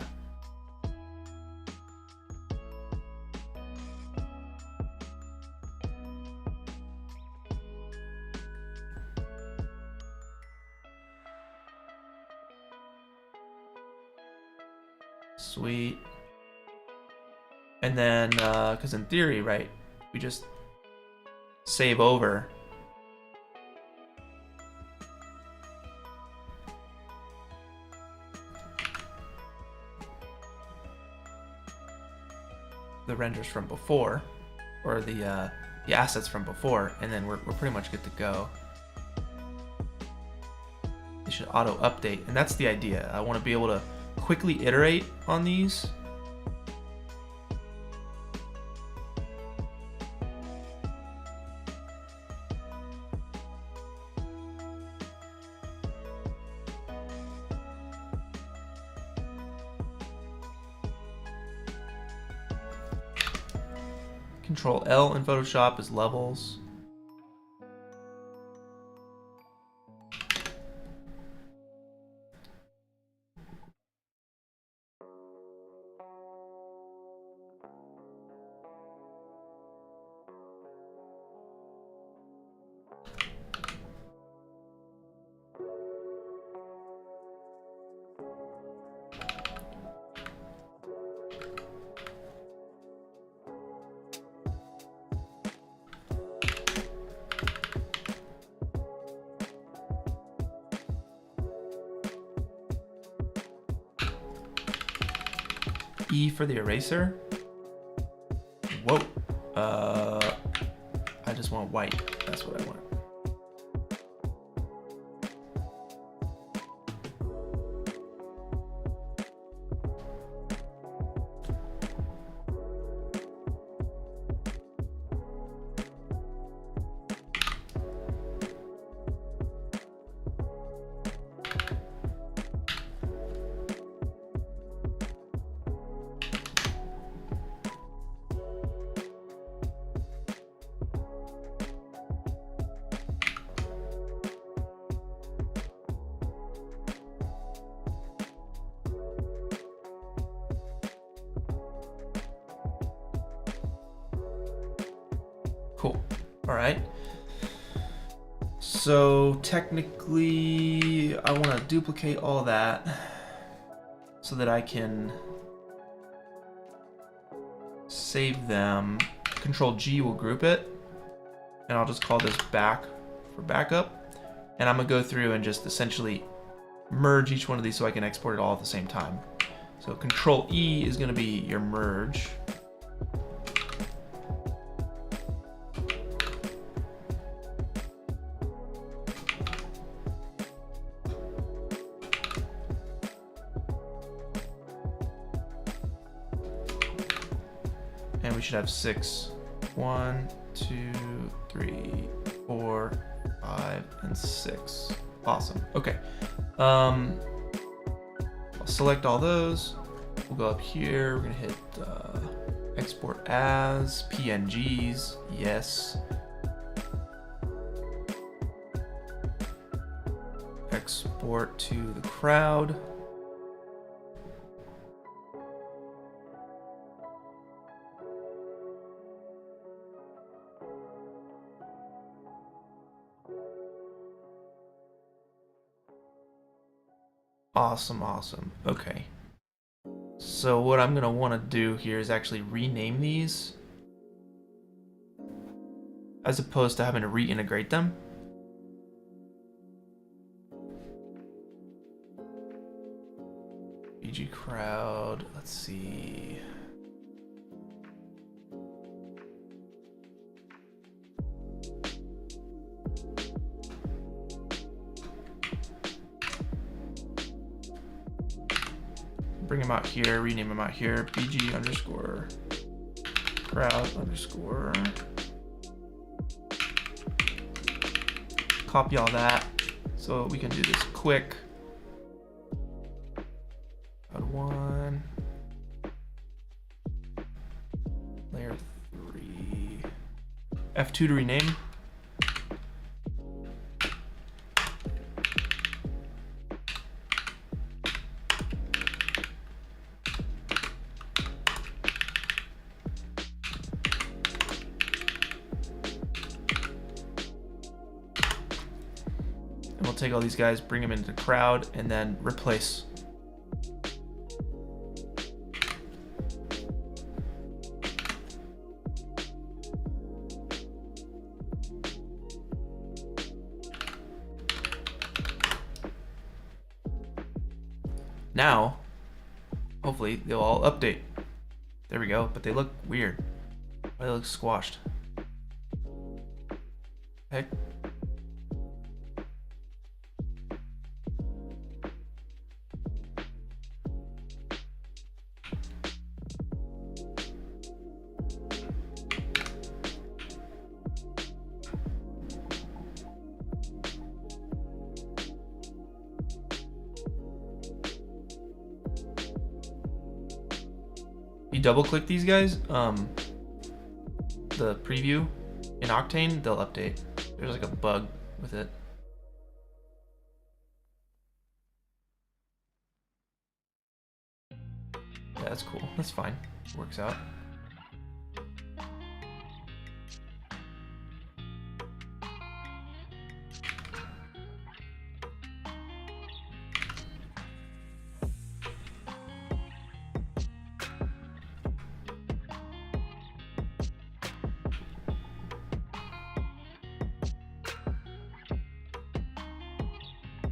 Sweet. And then, because in theory, right, we just save over. The renders from before, or the assets from before, and then we're pretty much good to go. They should auto update, and that's the idea. I want to be able to quickly iterate on these. Control L in Photoshop is levels. E for the eraser. Whoa. I just want white. That's what I want. Cool. All right. So technically, I want to duplicate all that so that I can save them. Control G will group it, and I'll just call this back for backup. And I'm gonna go through and just essentially merge each one of these so I can export it all at the same time. So Control E is gonna be your merge. And we should have 6. 1, 2, 3, 4, 5, and 6. Awesome. Okay. I'll select all those. We'll go up here. We're gonna hit export as PNGs. Yes. Export to the crowd. Awesome, awesome. Okay. So what I'm gonna want to do here is actually rename these as opposed to having to reintegrate them. BG crowd, let's see. Bring them out here, rename them out here, BG underscore crowd underscore. Copy all that so we can do this quick. Add one. Layer 3. F2 to rename. And we'll take all these guys, bring them into the crowd, and then replace. Now, hopefully they'll all update. There we go, but they look weird. Why they look squashed? Heck. You double click these guys, the preview in Octane, they'll update. There's like a bug with it. Yeah, that's cool. That's fine. Works out.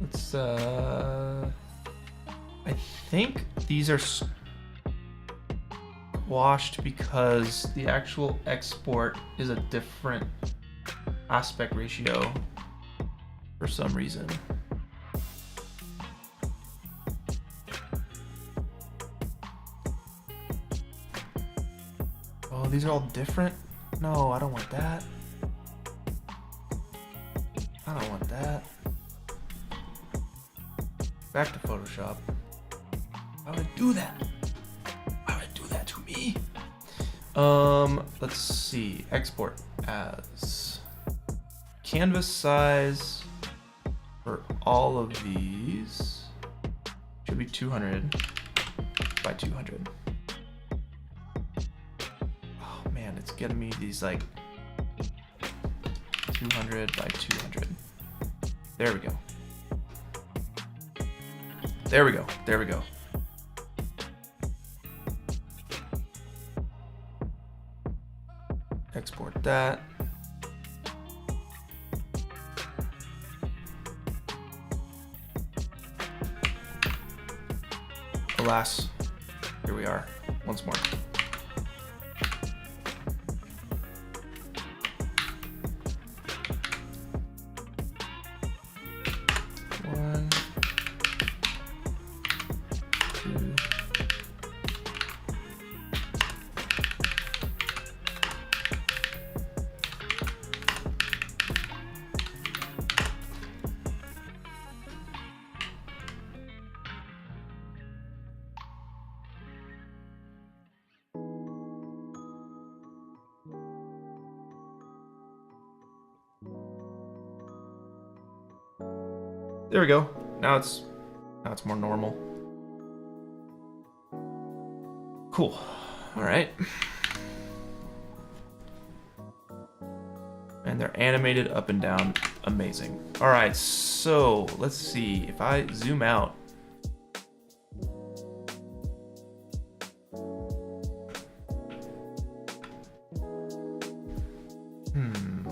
Let's, I think these are squashed because the actual export is a different aspect ratio for some reason. Oh, these are all different? No, I don't want that. I don't want that. Back to Photoshop. Why would I do that? Why would I do that to me? Let's see. Export as canvas size for all of these should be 200 by 200. Oh man, it's getting me these like 200 by 200. There we go. There we go. There we go. Export that. Alas, here we are once more. One. There we go. Now it's more normal. Cool. All right. And they're animated up and down. Amazing. All right, so let's see if I zoom out.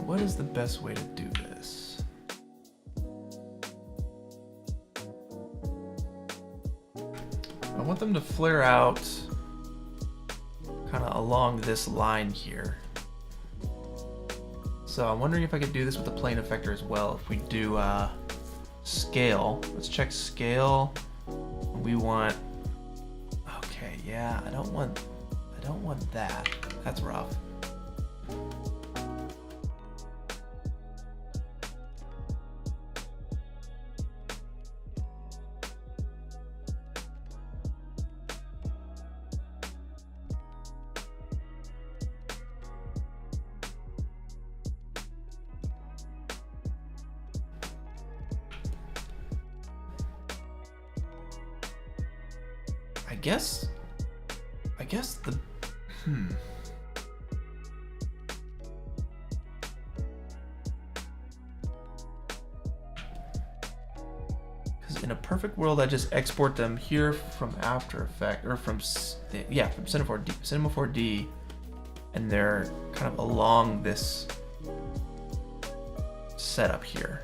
What is the best way to do this? I want them to flare out kind of along this line here. So I'm wondering if I could do this with the plane effector as well. If we do scale, let's check scale. We want, okay, yeah, I don't want that. That's rough. I guess the, because in a perfect world, I just export them here from After Effects, or from Cinema 4D, and they're kind of along this setup here.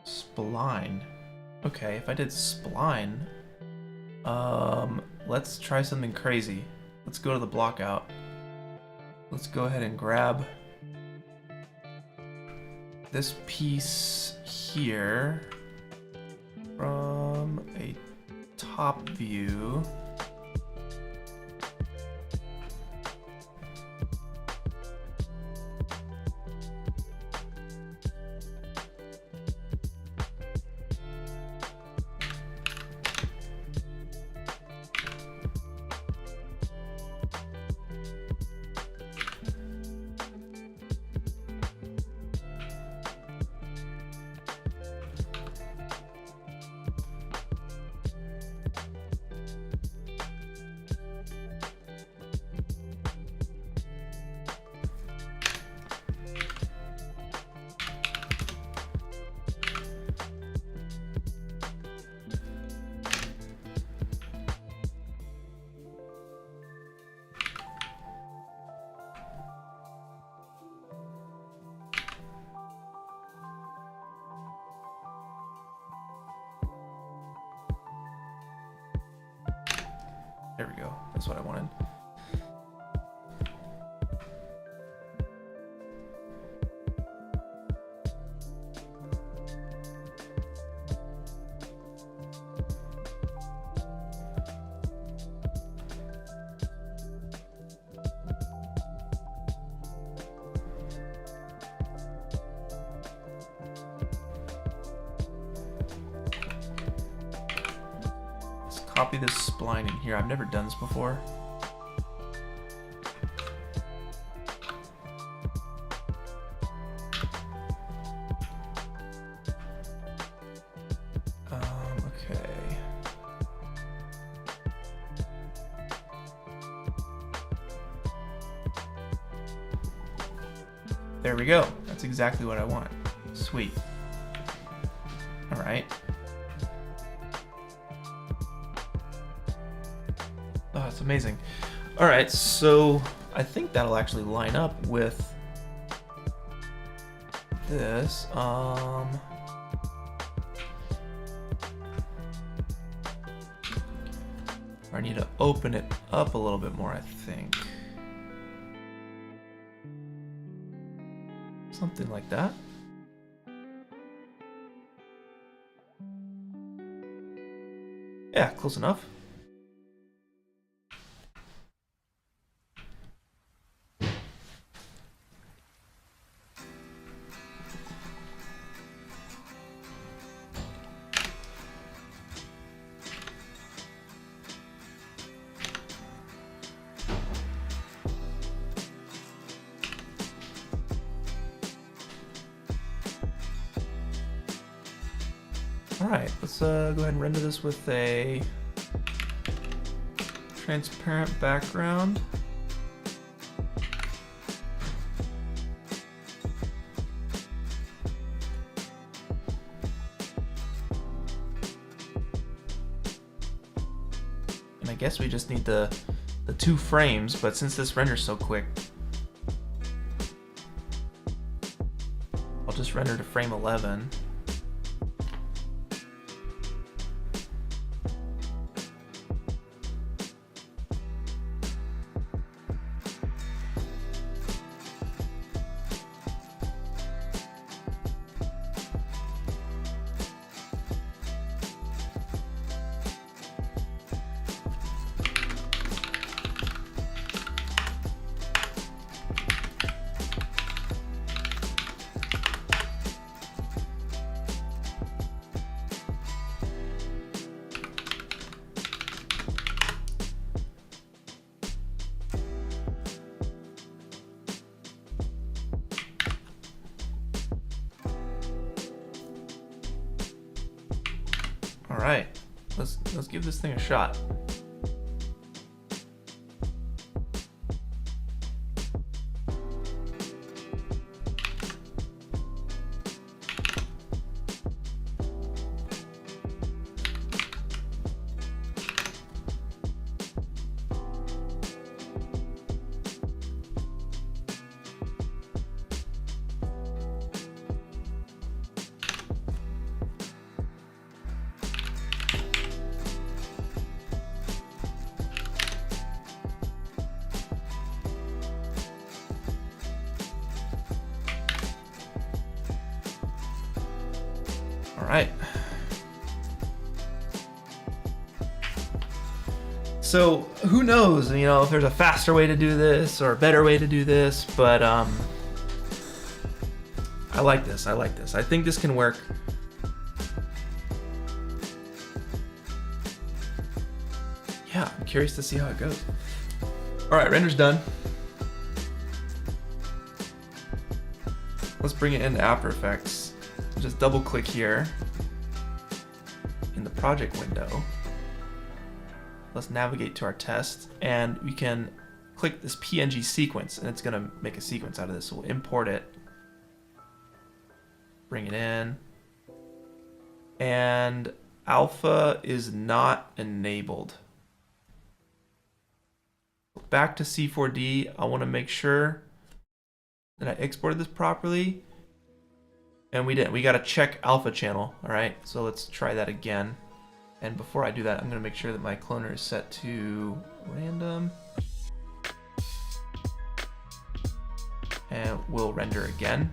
Spline. Okay, if I did spline, let's try something crazy. Let's go to the blockout. Let's go ahead and grab this piece here from a top view. There we go. That's what I wanted. Copy this spline in here. I've never done this before. Okay. There we go. That's exactly what I want. Sweet. All right. Oh, that's amazing. All right, so I think that'll actually line up with this. Or I need to open it up a little bit more, I think. Something like that. Yeah, close enough. Alright, let's go ahead and render this with a transparent background. And I guess we just need the 2 frames, but since this renders so quick, I'll just render to frame 11. All right, let's give this thing a shot. All right. So who knows, you know, if there's a faster way to do this or a better way to do this, but I like this. I like this. I think this can work. Yeah, I'm curious to see how it goes. All right, render's done. Let's bring it into After Effects. Just double click here in the project window. Let's navigate to our test, and we can click this PNG sequence, and it's gonna make a sequence out of this. So we'll import it, bring it in, and alpha is not enabled. Back to C4D, I wanna make sure that I exported this properly. And we didn't. We got to check alpha channel. All right. So let's try that again. And before I do that, I'm going to make sure that my cloner is set to random. And we'll render again.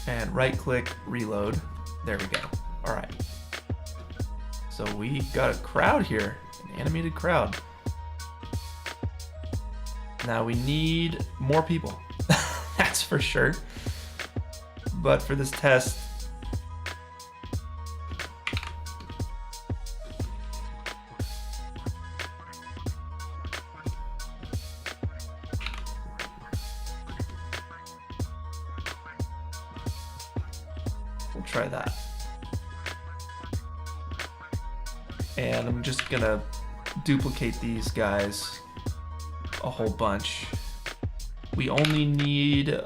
And right click, reload. There we go. All right. So we got a crowd here, an animated crowd. Now we need more people, that's for sure. But for this test, we'll try that. And I'm just gonna duplicate these guys a whole bunch. We only need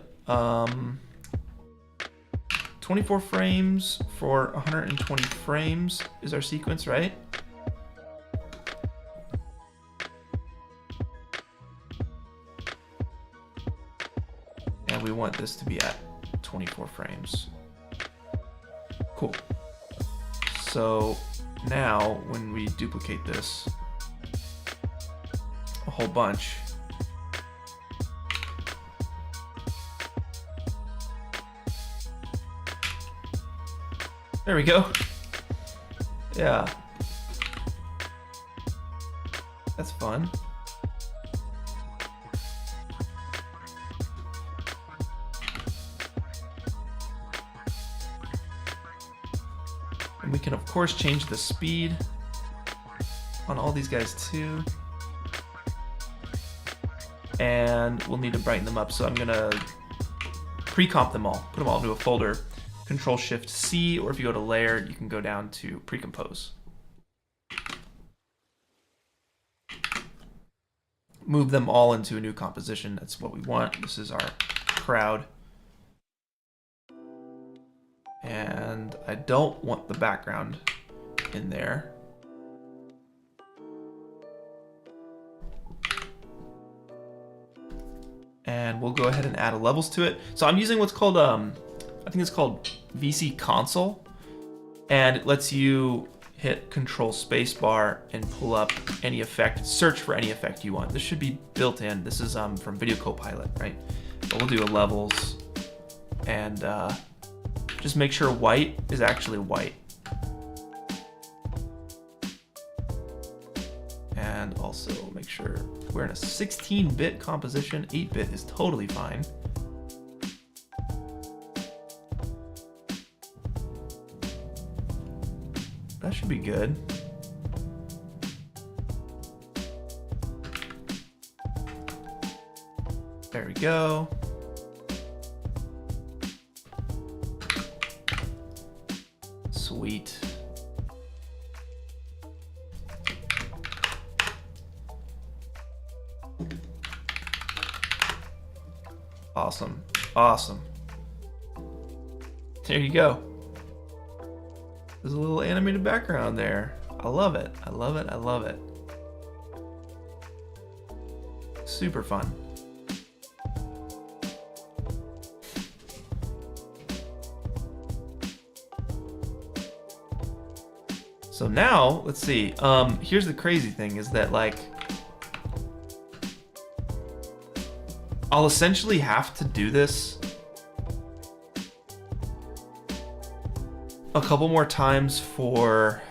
24 frames for 120 frames is our sequence, right? and we want this to be at 24 frames. Cool. So now when we duplicate this a whole bunch, there we go. Yeah. That's fun. And we can of course change the speed on all these guys too. And we'll need to brighten them up. So I'm gonna pre-comp them all, put them all into a folder. Control-Shift-C, or if you go to Layer, you can go down to Pre-Compose. Move them all into a new composition. That's what we want. This is our crowd. And I don't want the background in there. And we'll go ahead and add a levels to it. So I'm using what's called I think it's called VC Console, and it lets you hit Control Spacebar and pull up any effect, search for any effect you want. This should be built in. This is from Video Copilot, right? But we'll do a levels, and just make sure white is actually white. And also make sure we're in a 16-bit composition. 8-bit is totally fine. That should be good. There we go. Sweet. Awesome. Awesome. There you go. There's a little animated background there. I love it. I love it. I love it. Super fun. So now, let's see. Here's the crazy thing is that like, I'll essentially have to do this a couple more times for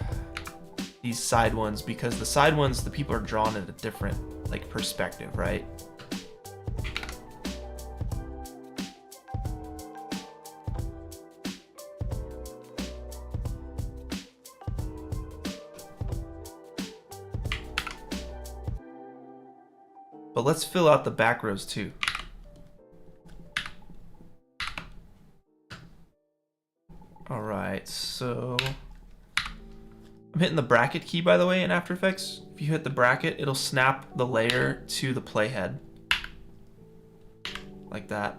these side ones, because the side ones, the people are drawn at a different like perspective, right? But let's fill out the back rows too. All right, so I'm hitting the bracket key, by the way, in After Effects. If you hit the bracket, it'll snap the layer to the playhead. Like that.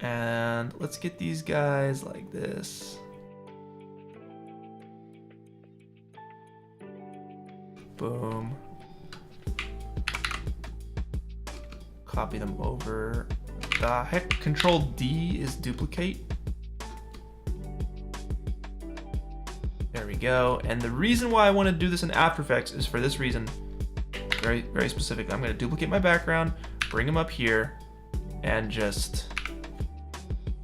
And let's get these guys like this. Boom. Copy them over. The heck, Control D is duplicate. There we go. And the reason why I want to do this in After Effects is for this reason. Very, very specific. I'm going to duplicate my background, bring them up here, and just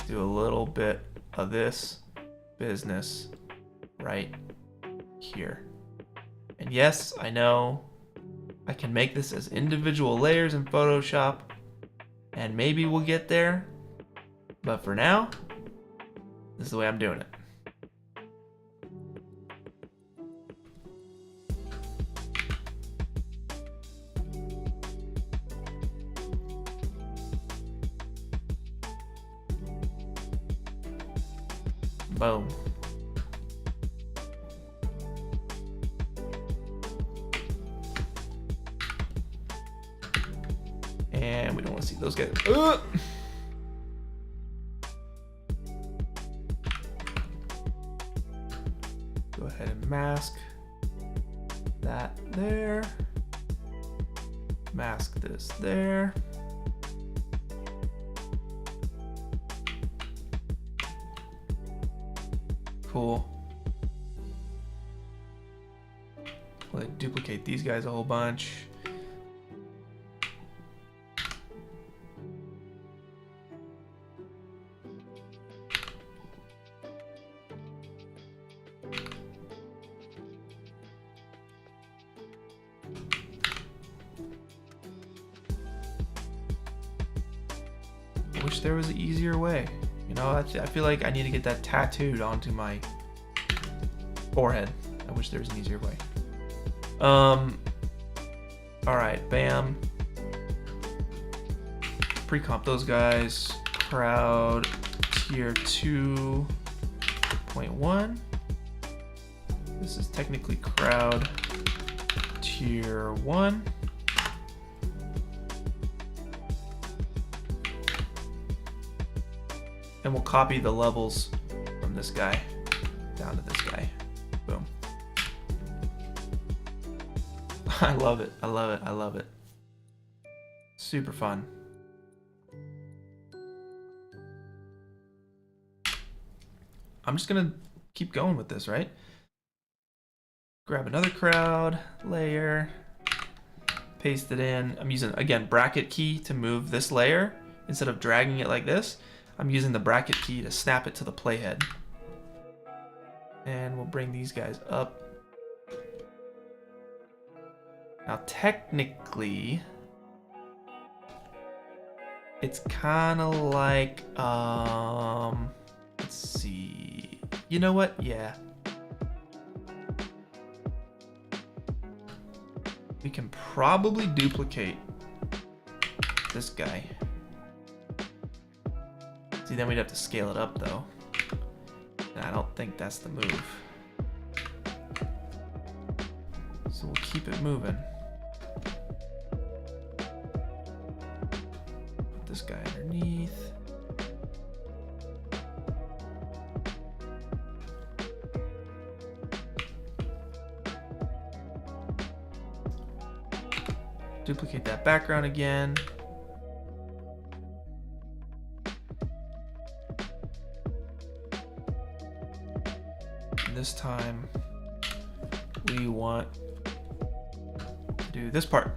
do a little bit of this business right here. And yes, I know I can make this as individual layers in Photoshop, and maybe we'll get there, but for now, this is the way I'm doing it. Boom. And we don't want to see those guys. Go ahead and mask that there. Mask this there. cool. We'll duplicate these guys a whole bunch. I wish there was an easier way. You know, I feel like I need to get that tattooed onto my forehead. I wish there was an easier way. All right, bam. Pre-comp those guys. Crowd tier 2.1. This is technically crowd tier 1. And we'll copy the levels from this guy down to this guy. Boom. I love it. I love it. I love it. Super fun. I'm just gonna keep going with this, right? Grab another crowd layer, paste it in. I'm using, again, bracket key to move this layer. Instead of dragging it like this, I'm using the bracket key to snap it to the playhead. And we'll bring these guys up. Now technically, it's kind of like, let's see. You know what? Yeah. We can probably duplicate this guy. See, then we'd have to scale it up though. And I don't think that's the move. So we'll keep it moving. Put this guy underneath. Duplicate that background again. This time we want to do this part.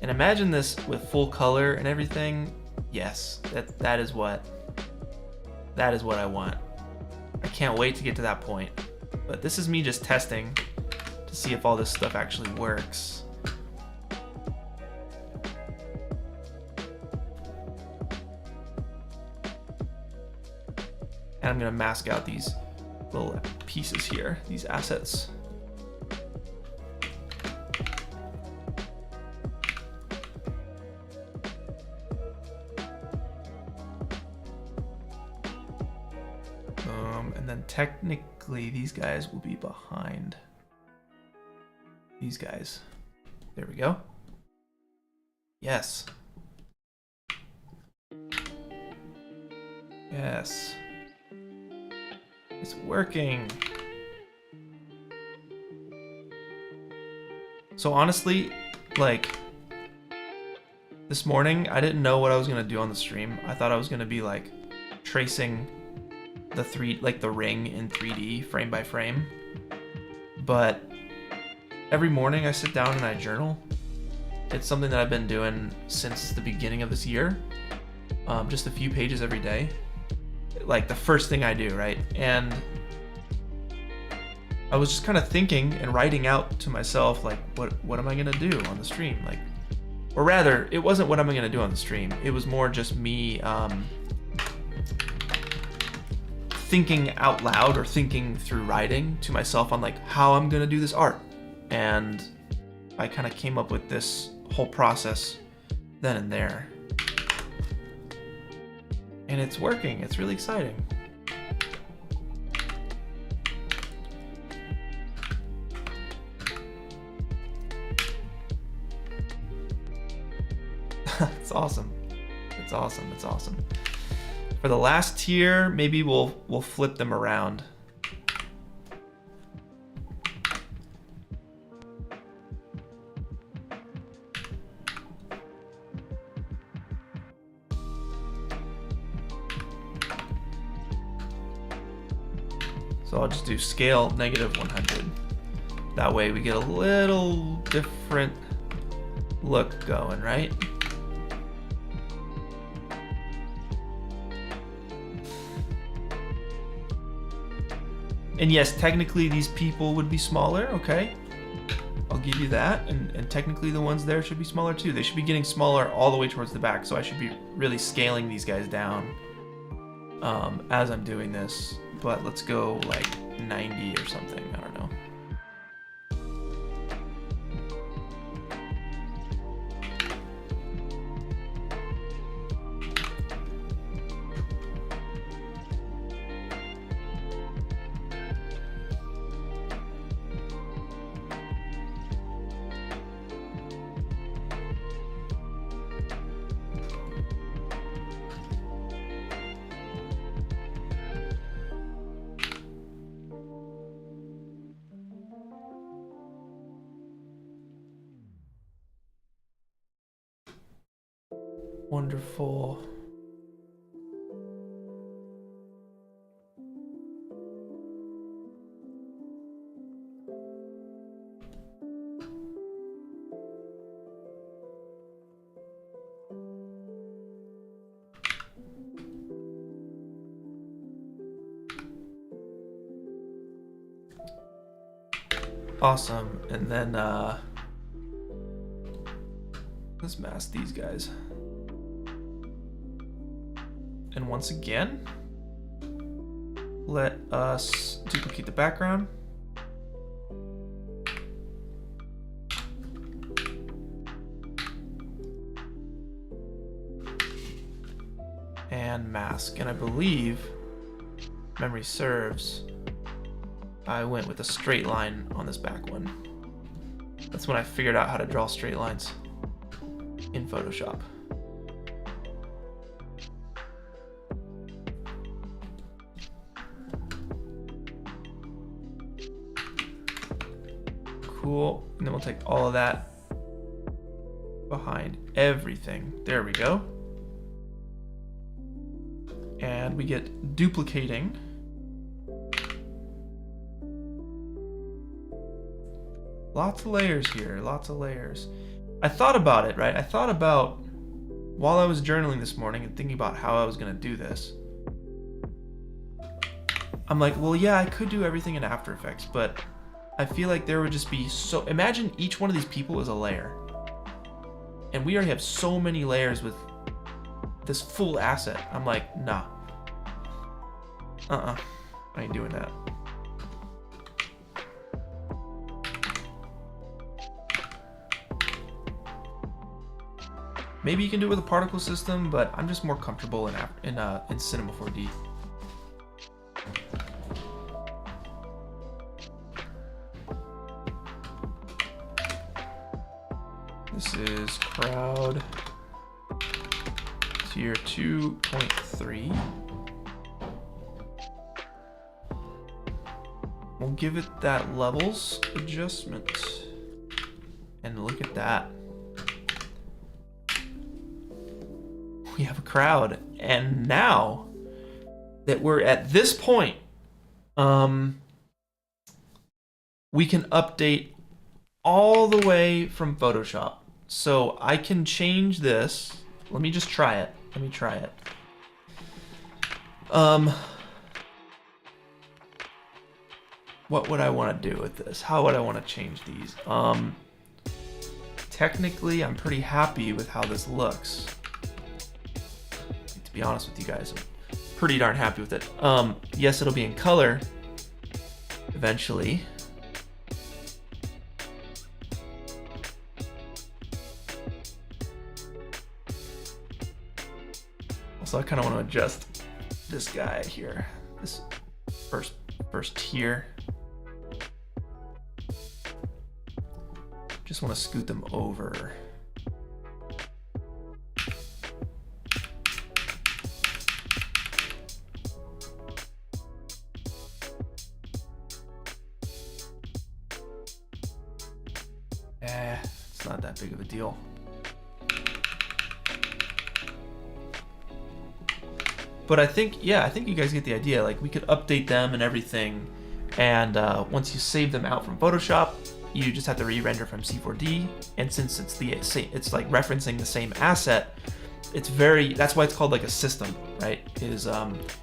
And imagine this with full color and everything. Yes, that is what I want. I can't wait to get to that point. But this is me just testing to see if all this stuff actually works. And I'm gonna mask out these little pieces here, these assets. And then technically these guys will be behind these guys. There we go. Yes. Yes. It's working. So honestly, like this morning, I didn't know what I was gonna do on the stream. I thought I was gonna be like tracing the ring in 3D frame by frame. But every morning I sit down and I journal. It's something that I've been doing since the beginning of this year. Just a few pages every day. Like the first thing I do, right? And I was just kind of thinking and writing out to myself, like, what am I gonna do on the stream? Like, or rather, it wasn't what am I gonna do on the stream. It was more just me thinking out loud or thinking through writing to myself on like how I'm gonna do this art. And I kind of came up with this whole process then and there. And it's working. It's really exciting. It's awesome. It's awesome. It's awesome. For the last tier, maybe we'll flip them around. So I'll just do scale -100. That way we get a little different look going, right? And yes, technically these people would be smaller, okay? I'll give you that, and technically the ones there should be smaller too. They should be getting smaller all the way towards the back, so I should be really scaling these guys down as I'm doing this. But let's go like 90 or something, I don't know. Wonderful. Awesome. And then let's mask these guys. And once again, let us duplicate the background. And mask. And I believe, memory serves, I went with a straight line on this back one. That's when I figured out how to draw straight lines in Photoshop. Cool. And then we'll take all of that behind everything. There we go. And we get duplicating. Lots of layers here, lots of layers. I thought about it, right? I thought about, while I was journaling this morning and thinking about how I was gonna do this, I'm like, well, yeah, I could do everything in After Effects, but I feel like there would just be so, imagine each one of these people is a layer. And we already have so many layers with this full asset. I'm like, nah. I ain't doing that. Maybe you can do it with a particle system, but I'm just more comfortable in Cinema 4D. This is crowd tier 2.3. We'll give it that levels adjustment. And look at that. We have a crowd. And now that we're at this point, we can update all the way from Photoshop. So I can change this. Let me just try it. Let me try it. What would I want to do with this? How would I want to change these? Technically, I'm pretty happy with how this looks. To be honest with you guys, I'm pretty darn happy with it. Yes, it'll be in color eventually. Also, I kind of want to adjust this guy here, this first tier. Just want to scoot them over. It's not that big of a deal. But I think, yeah, I think you guys get the idea. Like, we could update them and everything, and once you save them out from Photoshop, you just have to re-render from C4D, and since it's the same, it's like referencing the same asset, it's very, that's why it's called like a system, right?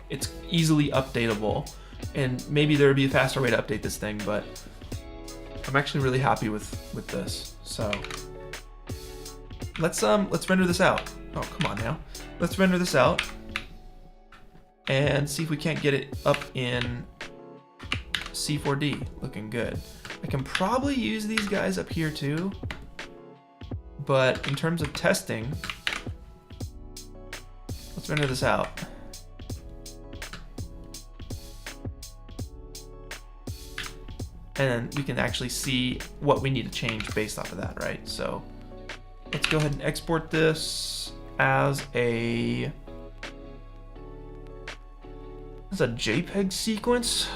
It's easily updatable, and maybe there would be a faster way to update this thing, but I'm actually really happy with this. So let's render this out. Oh, come on now. Let's render this out and see if we can't get it up in C4D. Looking good. I can probably use these guys up here too, but in terms of testing, let's render this out. And then we can actually see what we need to change based off of that, right? So let's go ahead and export this as a JPEG sequence.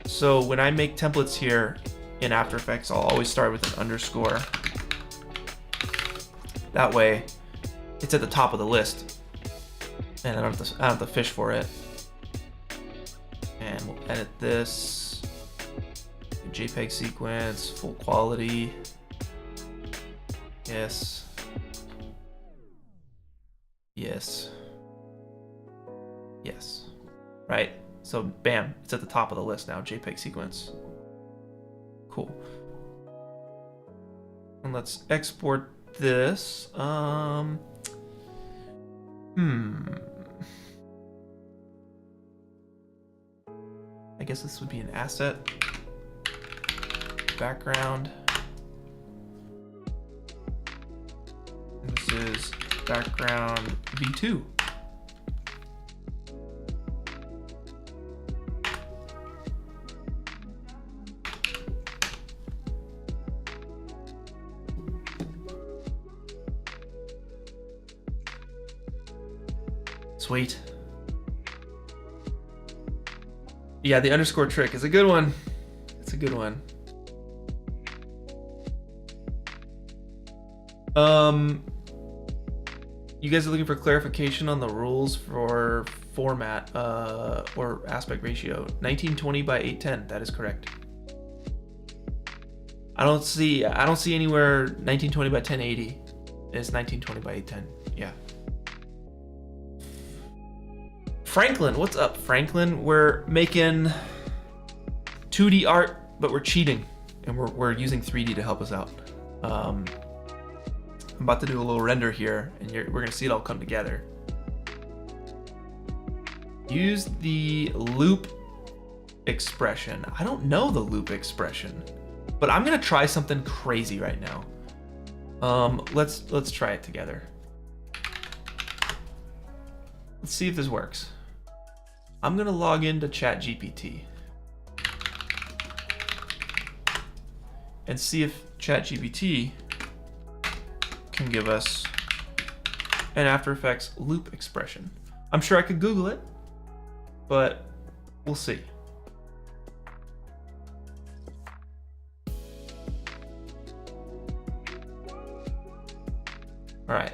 So when I make templates here in After Effects, I'll always start with an underscore. That way it's at the top of the list and I don't have to fish for it. And we'll edit this, JPEG sequence, full quality, yes, yes, yes, right? So bam, it's at the top of the list now, JPEG sequence. Cool. And let's export this. I guess this would be an asset. Background. And this is background V2. Sweet. Yeah, the underscore trick is a good one. It's a good one. You guys are looking for clarification on the rules for format or aspect ratio. 1920 by 810. That is correct. I don't see anywhere 1920 by 1080 is 1920 by 810. Yeah. Franklin, what's up, Franklin? We're making 2D art, but we're cheating, and we're using 3D to help us out. I'm about to do a little render here, and we're gonna see it all come together. Use the loop expression. I don't know the loop expression, but I'm gonna try something crazy right now. Let's try it together. Let's see if this works. I'm gonna log into ChatGPT and see if ChatGPT can give us an After Effects loop expression. I'm sure I could Google it, but we'll see. All right.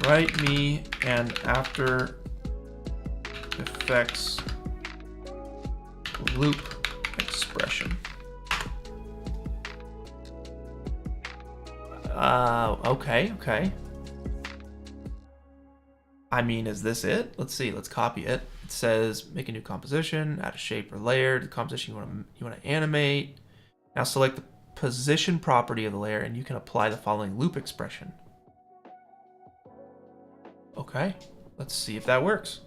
Write me an After Effects loop expression. Okay. I mean, is this it? Let's see, let's copy it. It says make a new composition, add a shape or layer. The composition you want to animate. Now select the position property of the layer and you can apply the following loop expression. Okay, let's see if that works.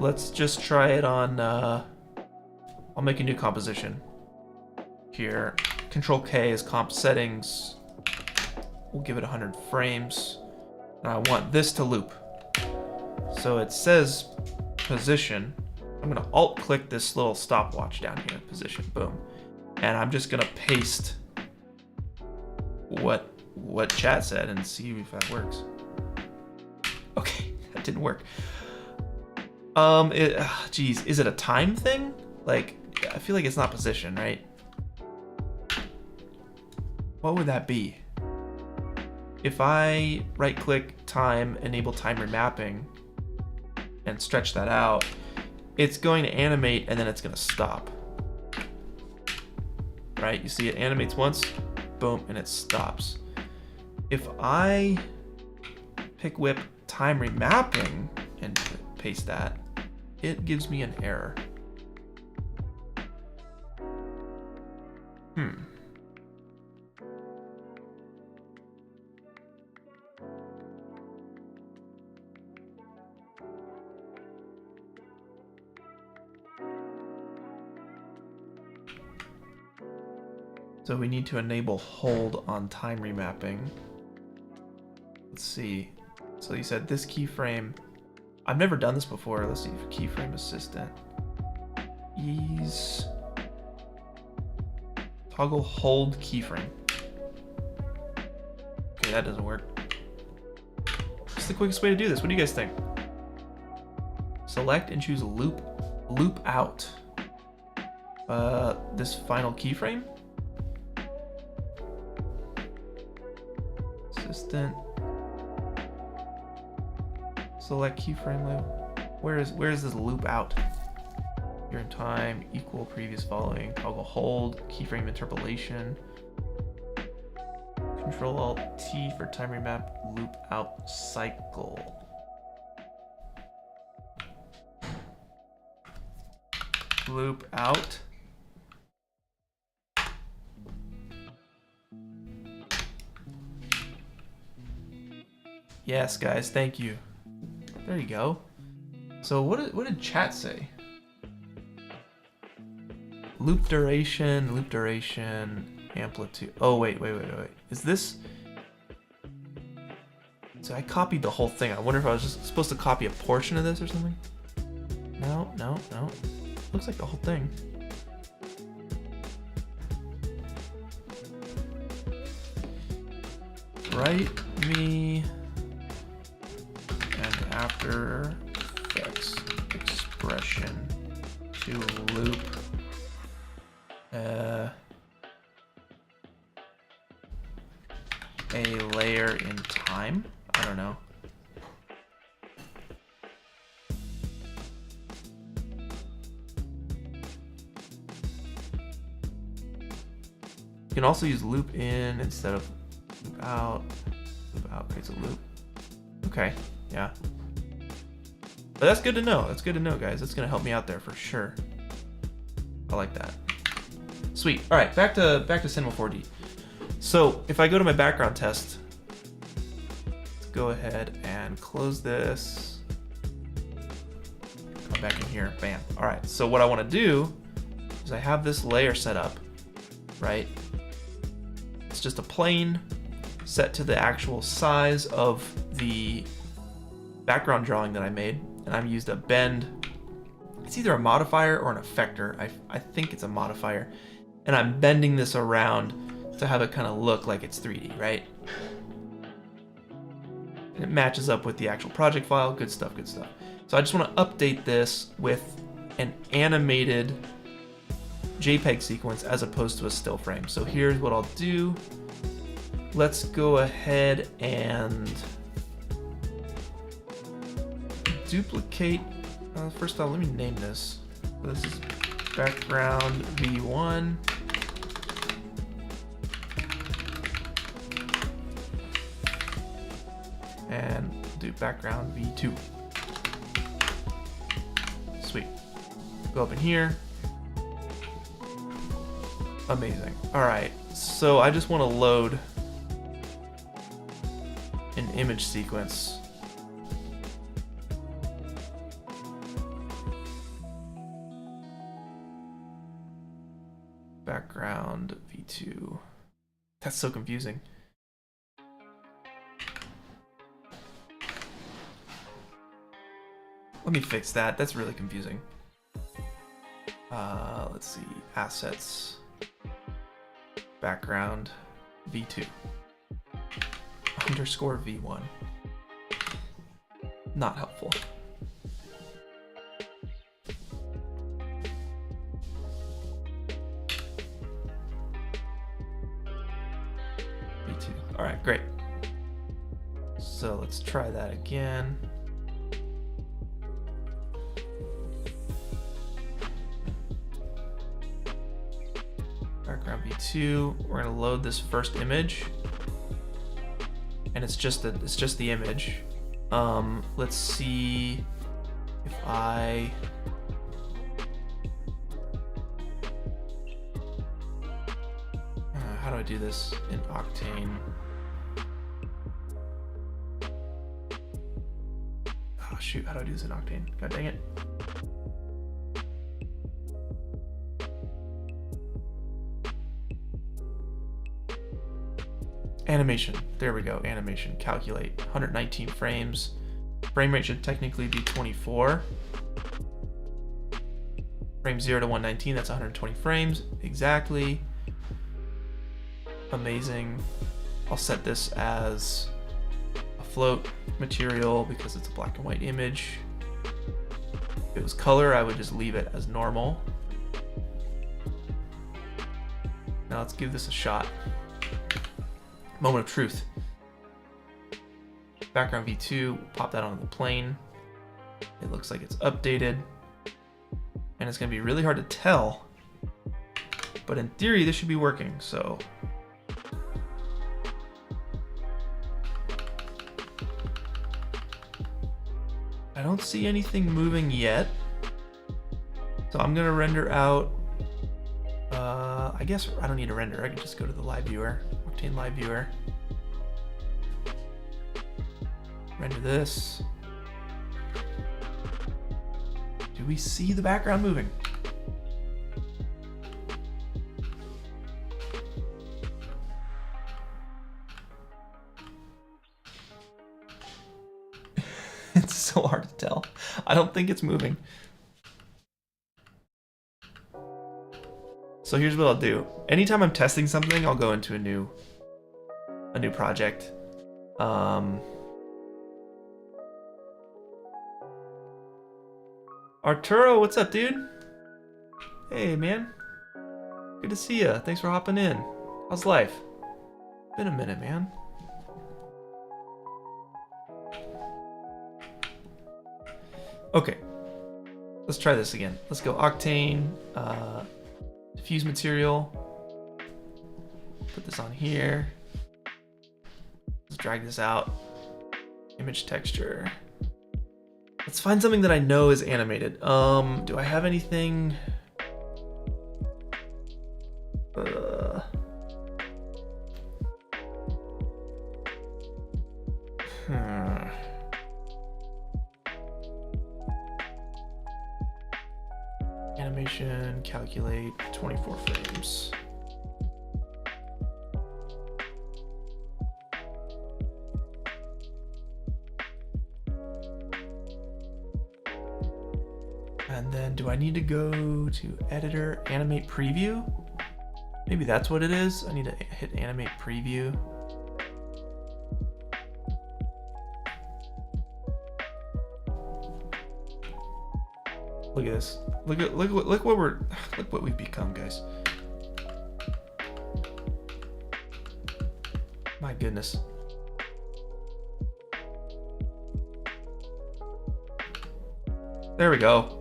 Let's just try it on, I'll make a new composition. Here, Control K is comp settings. We'll give it 100 frames. And I want this to loop. So it says position. I'm gonna alt click this little stopwatch down here, position, boom. And I'm just gonna paste what chat said and see if that works. Okay, that didn't work. Geez, is it a time thing? Like, I feel like it's not position, right? what would that be? If I right click time, enable time remapping, and stretch that out, it's going to animate and then it's going to stop. Right? You see it animates once, boom, and it stops. If I pick whip time remapping and paste that, it gives me an error. So we need to enable hold on time remapping. Let's see. So you said this keyframe. I've never done this before. Let's see. Keyframe assistant. Ease. Toggle hold keyframe. Okay, that doesn't work. What's the quickest way to do this? What do you guys think? Select and choose loop out. This final keyframe. Assistant. Select keyframe loop. Where is this loop out? Here in time, equal previous following, toggle hold, keyframe interpolation. Control Alt T for time remap, loop out cycle. Loop out. Yes, guys, thank you. There you go. So what did chat say? Loop duration, amplitude. Oh, wait. Is this? So I copied the whole thing. I wonder if I was just supposed to copy a portion of this or something. No. Looks like the whole thing. Write me an After Effects expression to loop a layer in time. I don't know. You can also use loop in instead of loop out. Loop out creates a loop. Okay, yeah. But that's good to know. That's good to know, guys. That's gonna help me out there for sure. I like that. Sweet. All right, back to Cinema 4D. So if I go to my background test, let's go ahead and close this. Come back in here. Bam. All right. So what I want to do is I have this layer set up, right? It's just a plane set to the actual size of the background drawing that I made, and I've used a bend. It's either a modifier or an effector. I think it's a modifier, and I'm bending this around to have it kind of look like it's 3D, right? And it matches up with the actual project file. Good stuff, good stuff. So I just want to update this with an animated JPEG sequence as opposed to a still frame. So here's what I'll do. Let's go ahead and duplicate. First off, let me name this. This is background V1. And do background V2. Sweet. Go up in here. Amazing. All right, so I just want to load an image sequence. Background V2. That's so confusing. Let me fix that. That's really confusing. Let's see. Assets. Background V2. Underscore V1. Not helpful. All right, great. So let's try that again. Background V2, we're gonna load this first image. And it's just the image. Let's see if I how do I do this in Octane? Oh shoot, how do I do this in Octane? God dang it. Animation, there we go, animation, calculate, 119 frames. Frame rate should technically be 24. Frame 0 to 119, that's 120 frames, exactly. Amazing. I'll set this as a float material because it's a black and white image. If it was color, I would just leave it as normal. Now let's give this a shot. Moment of truth. Background V2, pop that onto the plane. It looks like it's updated. And it's gonna be really hard to tell, but in theory, this should be working, so. I don't see anything moving yet. So I'm gonna render out, I guess I don't need to render, I can just go to the live viewer, Octane live viewer. Render this. Do we see the background moving? It's so hard to tell. I don't think it's moving. So here's what I'll do. Anytime I'm testing something, I'll go into a new project. Arturo, what's up, dude? Hey, man. Good to see ya. Thanks for hopping in. How's life? Been a minute, man. Okay. Let's try this again. Let's go Octane, diffuse material. Put this on here. Let's drag this out. Image texture. Let's find something that I know is animated. Do I have anything? Animation, calculate, 24 frames. And then do I need to go to editor, animate preview? Maybe that's what it is. I need to hit animate preview. Look at this. Look what we've become, guys. My goodness. There we go.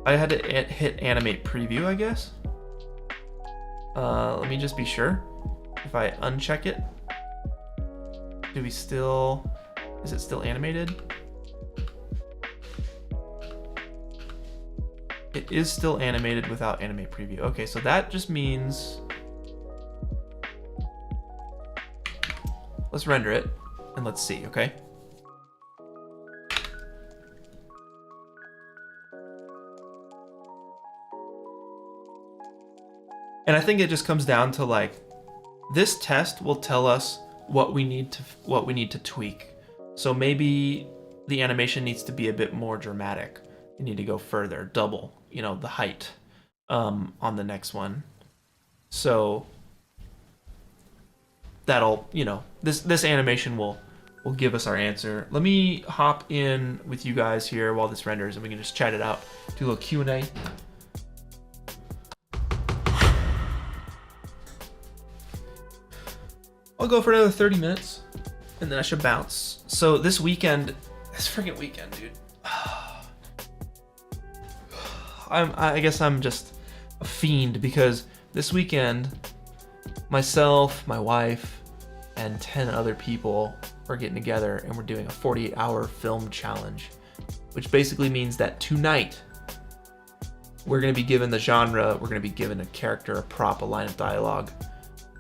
I had to hit animate preview, I guess. Let me just be sure. If I uncheck it, is it still animated? It is still animated without animate preview. Okay, so that just means, let's render it and let's see, okay? And I think it just comes down to like, this test will tell us what we need to tweak. So maybe the animation needs to be a bit more dramatic. You need to go further, double, the height on the next one. So that'll, this animation will give us our answer. Let me hop in with you guys here while this renders and we can just chat it out, do a little Q&A. I'll go for another 30 minutes and then I should bounce. So this weekend, this freaking weekend, dude. I guess I'm just a fiend because this weekend, myself, my wife, and 10 other people are getting together and we're doing a 48-hour film challenge, which basically means that tonight we're going to be given the genre, we're going to be given a character, a prop, a line of dialogue,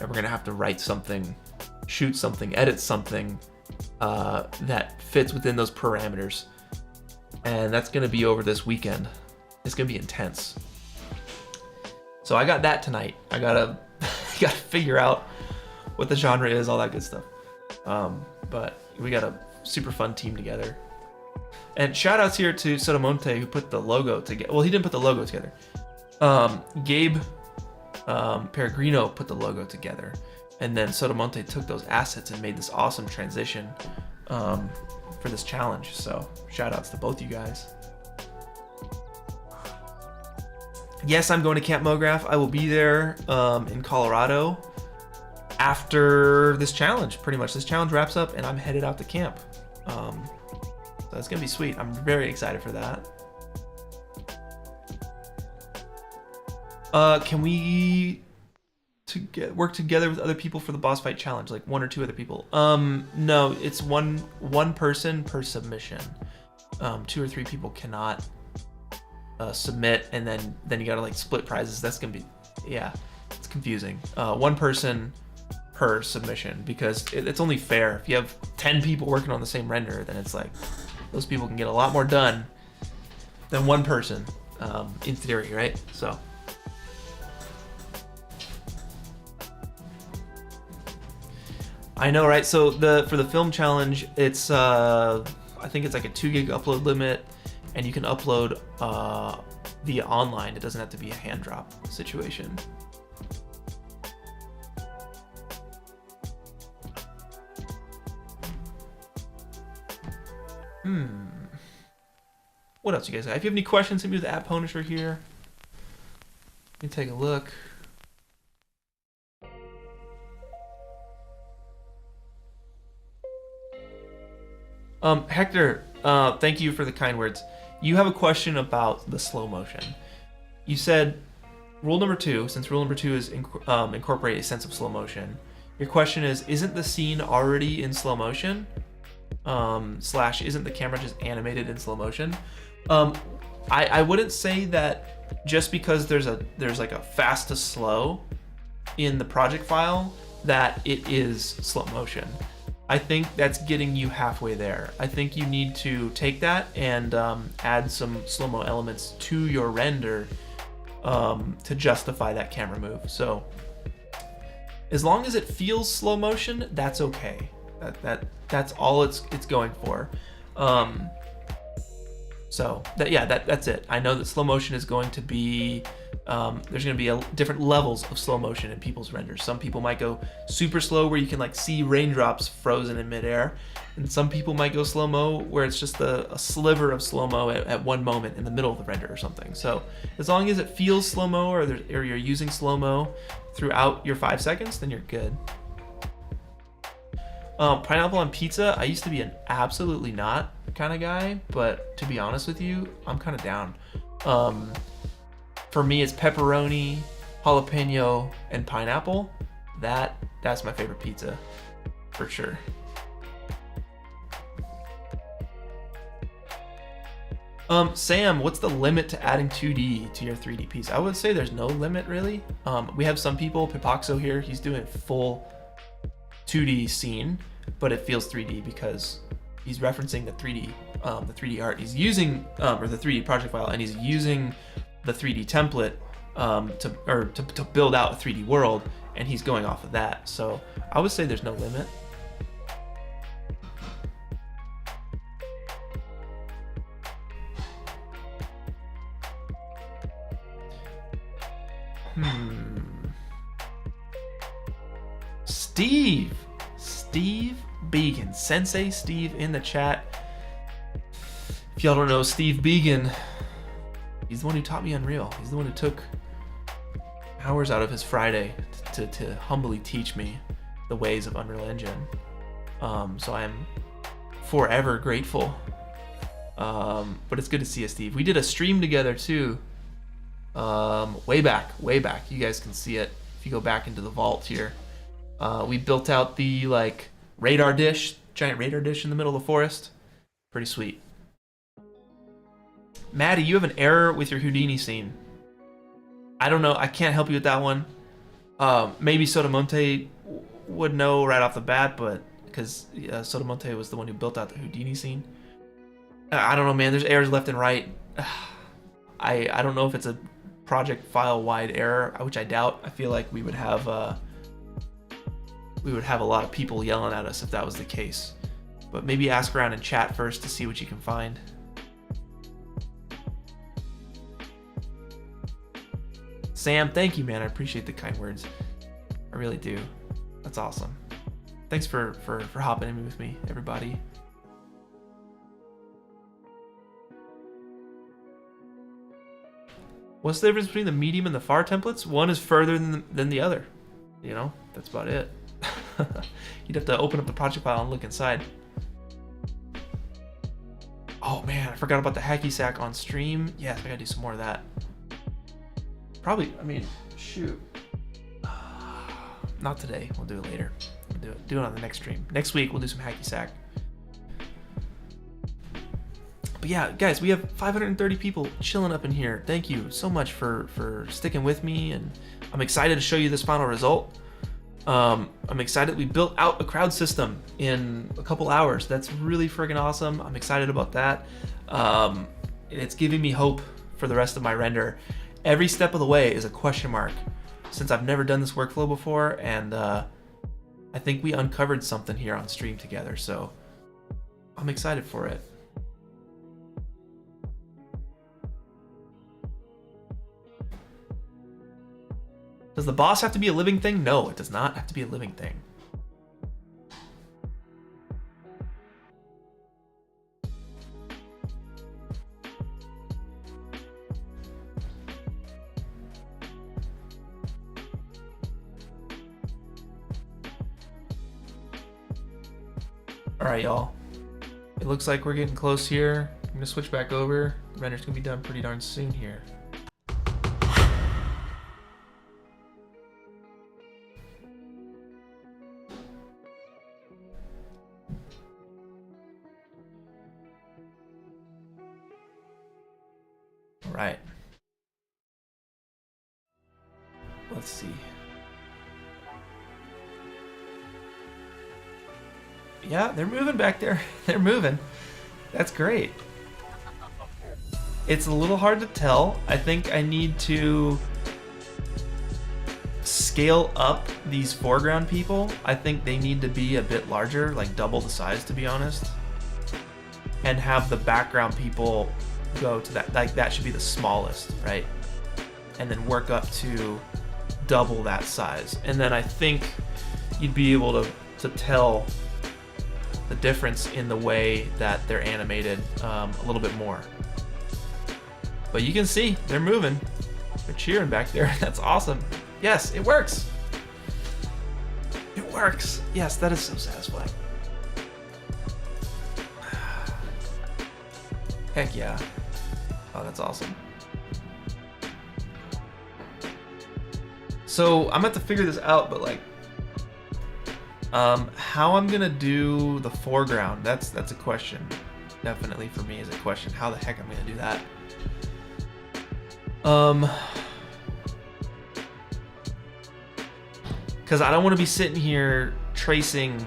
and we're going to have to write something, shoot something, edit something that fits within those parameters. And that's going to be over this weekend. It's going to be intense. So I got that tonight. I gotta figure out what the genre is, all that good stuff. But we got a super fun team together. And shout outs here to Sotomonte who put the logo together. Well, he didn't put the logo together. Gabe Peregrino put the logo together. And then Sotomonte took those assets and made this awesome transition for this challenge. So shout outs to both you guys. Yes, I'm going to Camp Mograph. I will be there in Colorado after this challenge, pretty much. This challenge wraps up and I'm headed out to camp. So that's gonna be sweet. I'm very excited for that. Can we work together with other people for the boss fight challenge, like 1 or 2 other people? No, it's one person per submission. 2 or 3 people cannot submit, and then you gotta like split prizes. That's gonna be, yeah, it's confusing. 1 person per submission, because it's only fair. If you have 10 people working on the same render, then it's like those people can get a lot more done than 1 person, in theory, right? So I know, right? So for the film challenge, it's I think it's like a 2 gig upload limit, and you can upload via online. It doesn't have to be a hand drop situation. What else you guys got? If you have any questions, hit me with the pwnisher here. Let me take a look. Hector, thank you for the kind words. You have a question about the slow motion. You said rule number 2, since rule number 2 is incorporate a sense of slow motion. Your question is, isn't the scene already in slow motion? / isn't the camera just animated in slow motion? I wouldn't say that just because there's like a fast to slow in the project file that it is slow motion. I think that's getting you halfway there. I think you need to take that and add some slow-mo elements to your render to justify that camera move. So as long as it feels slow motion, that's okay. That's all it's going for. So that's it. I know that slow motion is going to be there's going to be different levels of slow motion in people's renders. Some people might go super slow where you can like see raindrops frozen in midair, and some people might go slow-mo where it's just a sliver of slow-mo at one moment in the middle of the render or something. So as long as it feels slow-mo or you're using slow-mo throughout your 5 seconds, then you're good. Pineapple on pizza, I used to be an absolutely not kind of guy, but to be honest with you, I'm kind of down. For me, it's pepperoni, jalapeno, and pineapple. That's my favorite pizza, for sure. Sam, what's the limit to adding 2D to your 3D piece? I would say there's no limit, really. We have some people, Pipoxo here, he's doing full 2D scene, but it feels 3D because he's referencing the 3D art. He's using, or the 3D project file, and he's using the 3D template to build out a 3D world, and he's going off of that. So I would say there's no limit. Steve Began, Sensei Steve in the chat. If y'all don't know Steve Began, he's the one who taught me Unreal. He's the one who took hours out of his Friday to humbly teach me the ways of Unreal Engine. So I am forever grateful. But it's good to see you, Steve. We did a stream together too. Way back. You guys can see it if you go back into the vault here. We built out the like radar dish, giant radar dish in the middle of the forest. Pretty sweet. Maddie, you have an error with your Houdini scene. I don't know. I can't help you with that one. Maybe Sotomonte would know right off the bat, but because Sotomonte was the one who built out the Houdini scene. I don't know, man. There's errors left and right. I don't know if it's a project file wide error, which I doubt. I feel like we would have a lot of people yelling at us if that was the case. But maybe ask around in chat first to see what you can find. Sam, thank you, man. I appreciate the kind words. I really do. That's awesome. Thanks for hopping in with me, everybody. What's the difference between the medium and the far templates? One is further than the other. You know, that's about it. You'd have to open up the project file and look inside. Oh man, I forgot about the hacky sack on stream. Yes, I gotta do some more of that. Probably, I mean, shoot. Not today, we'll do it later. We'll do it on the next stream. Next week, we'll do some hacky sack. But yeah, guys, we have 530 people chilling up in here. Thank you so much for sticking with me, and I'm excited to show you this final result. I'm excited we built out a crowd system in a couple hours. That's really friggin' awesome. I'm excited about that. It's giving me hope for the rest of my render. Every step of the way is a question mark, since I've never done this workflow before, and I think we uncovered something here on stream together, so I'm excited for it. Does the boss have to be a living thing? No, it does not have to be a living thing. All right, y'all. It looks like we're getting close here. I'm gonna switch back over. The render's gonna be done pretty darn soon here. All right. Let's see. Yeah, they're moving back there. They're moving. That's great. It's a little hard to tell. I think I need to scale up these foreground people. I think they need to be a bit larger, like double the size, to be honest. And have the background people go to that, like that should be the smallest, right? And then work up to double that size. And then I think you'd be able to tell the difference in the way that they're animated a little bit more. But you can see they're moving. They're cheering back there. That's awesome. Yes, it works. It works. Yes, that is so satisfying. Heck yeah. Oh, that's awesome. So I'm about to figure this out, but like, how I'm gonna do the foreground, that's a question. Definitely for me is a question. How the heck I'm gonna do that? Because I don't want to be sitting here tracing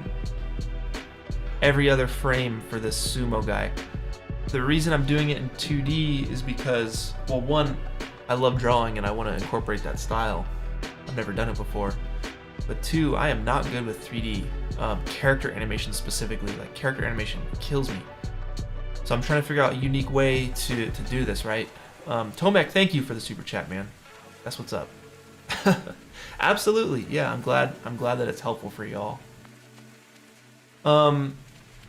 every other frame for this sumo guy. The reason I'm doing it in 2D is because, well, one, I love drawing and I want to incorporate that style. I've never done it before. But two, I am not good with 3D character animation specifically. Like, character animation kills me. So I'm trying to figure out a unique way to do this, right? Tomek, thank you for the super chat, man. That's what's up. Absolutely, yeah. I'm glad that it's helpful for y'all.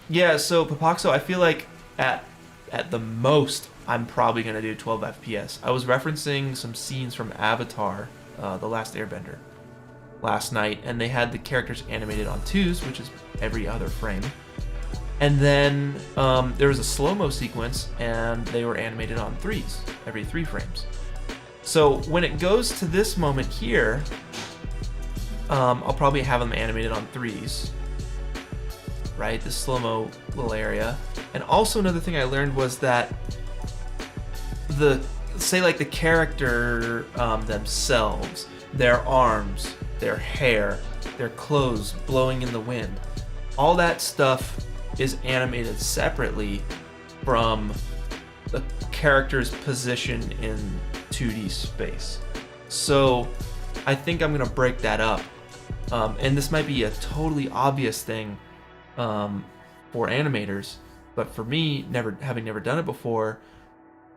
Yeah. So Papaxo, I feel like at the most I'm probably gonna do 12 FPS. I was referencing some scenes from Avatar, The Last Airbender. last night, and they had the characters animated on 2s, which is every other frame. And then there was a slow-mo sequence, and they were animated on 3s, every 3 frames. So when it goes to this moment here, I'll probably have them animated on 3s, right? This slow-mo little area. And also another thing I learned was that say like the character themselves, their arms, their hair, their clothes blowing in the wind, all that stuff is animated separately from the character's position in 2D space. So I think I'm gonna break that up. And this might be a totally obvious thing for animators, but for me, having never done it before,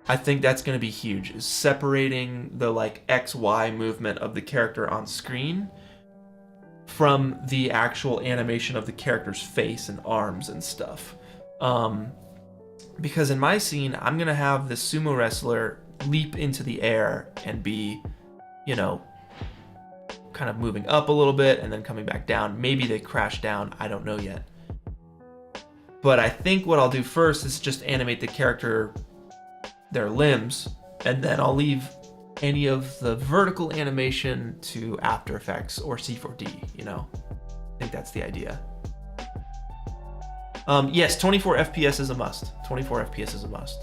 I think that's going to be huge, is separating the like XY movement of the character on screen from the actual animation of the character's face and arms and stuff. Because in my scene, I'm going to have this sumo wrestler leap into the air and be, you know, kind of moving up a little bit and then coming back down. Maybe they crash down, I don't know yet. But I think what I'll do first is just animate the character, their limbs, and then I'll leave any of the vertical animation to After Effects or C4D, you know? I think that's the idea. Yes, 24 FPS is a must. 24 FPS is a must.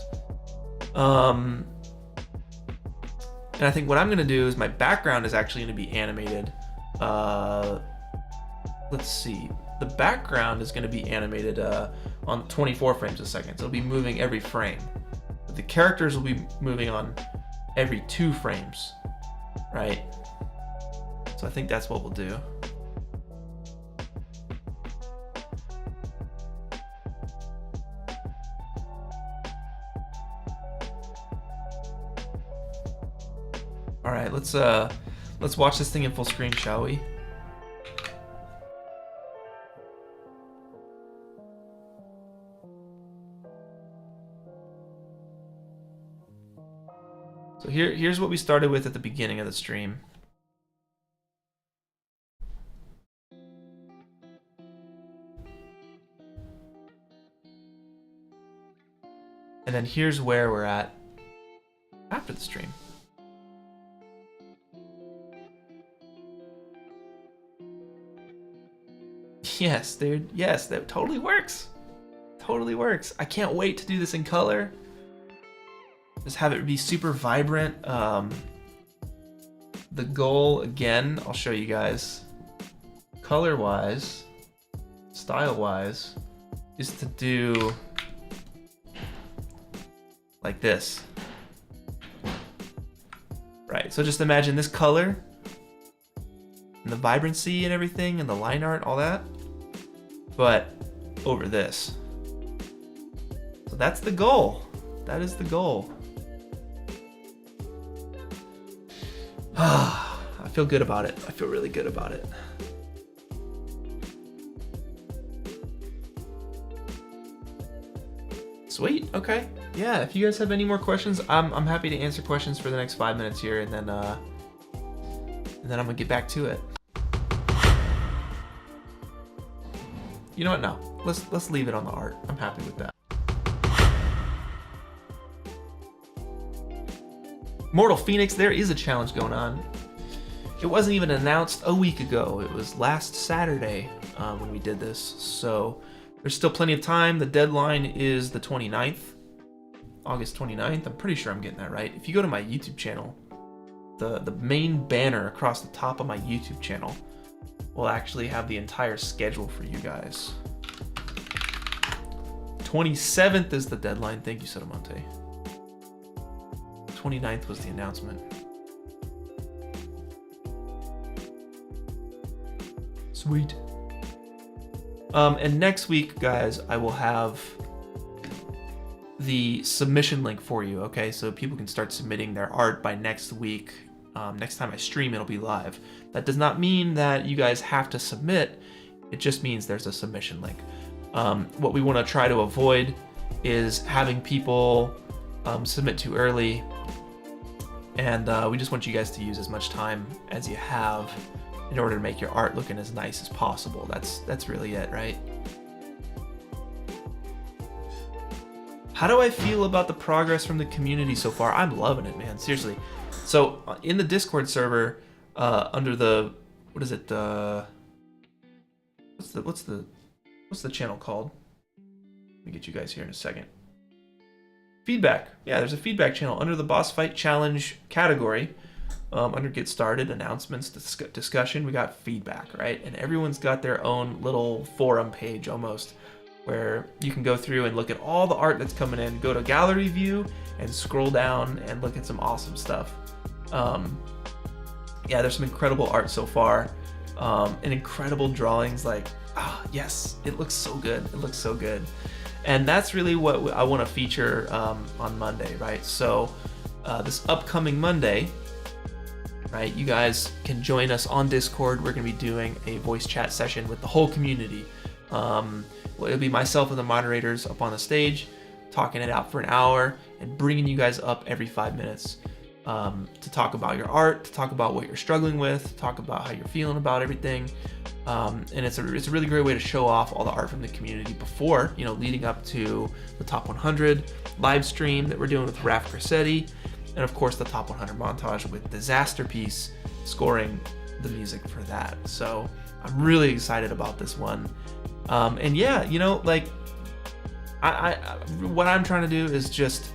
And I think what I'm gonna do is my background is actually gonna be animated. Let's see. The background is gonna be animated on 24 frames a second. So it'll be moving every frame. But the characters will be moving on every 2 frames, right? So I think that's what we'll do. All right, let's watch this thing in full screen, shall we? So here's what we started with at the beginning of the stream. And then here's where we're at after the stream. Yes, dude. Yes, that totally works. Totally works. I can't wait to do this in color. Just have it be super vibrant. The goal, again, I'll show you guys, color-wise, style-wise, is to do like this. Right, so just imagine this color and the vibrancy and everything and the line art, all that, but over this. So that's the goal. That is the goal. I feel good about it. I feel really good about it. Sweet. Okay. Yeah. If you guys have any more questions, I'm happy to answer questions for the next 5 minutes here, and then I'm gonna get back to it. You know what? No. Let's leave it on the art. I'm happy with that. Mortal Phoenix, there is a challenge going on. It wasn't even announced a week ago. It was last Saturday when we did this. So there's still plenty of time. The deadline is the 29th, August 29th. I'm pretty sure I'm getting that right. If you go to my YouTube channel, the main banner across the top of my YouTube channel will actually have the entire schedule for you guys. 27th is the deadline. Thank you, Sotomonte. 29th was the announcement. Sweet. And next week, guys, I will have the submission link for you, okay? So people can start submitting their art by next week. Next time I stream, it'll be live. That does not mean that you guys have to submit. It just means there's a submission link. What we want to try to avoid is having people submit too early. And we just want you guys to use as much time as you have in order to make your art looking as nice as possible. That's really it, right? How do I feel about the progress from the community so far? I'm loving it, man. Seriously. So in the Discord server, under the, what is it? What's the channel called? Let me get you guys here in a second. Feedback. Yeah, there's a feedback channel under the BossFight challenge category. Under Get Started, announcements, discussion, we got feedback, right? And everyone's got their own little forum page almost, where you can go through and look at all the art that's coming in, go to gallery view and scroll down and look at some awesome stuff. Yeah, there's some incredible art so far, and incredible drawings. Like, yes, it looks so good. It looks so good. And that's really what I want to feature on Monday, right? So this upcoming Monday, right, you guys can join us on Discord. We're going to be doing a voice chat session with the whole community. It'll be myself and the moderators up on the stage, talking it out for an hour and bringing you guys up every 5 minutes to talk about your art, to talk about what you're struggling with, to talk about how you're feeling about everything. And it's a really great way to show off all the art from the community before, leading up to the Top 100 live stream that we're doing with Raph Cressetti, and of course the Top 100 montage with Disasterpiece scoring the music for that. So I'm really excited about this one. And yeah, what I'm trying to do is just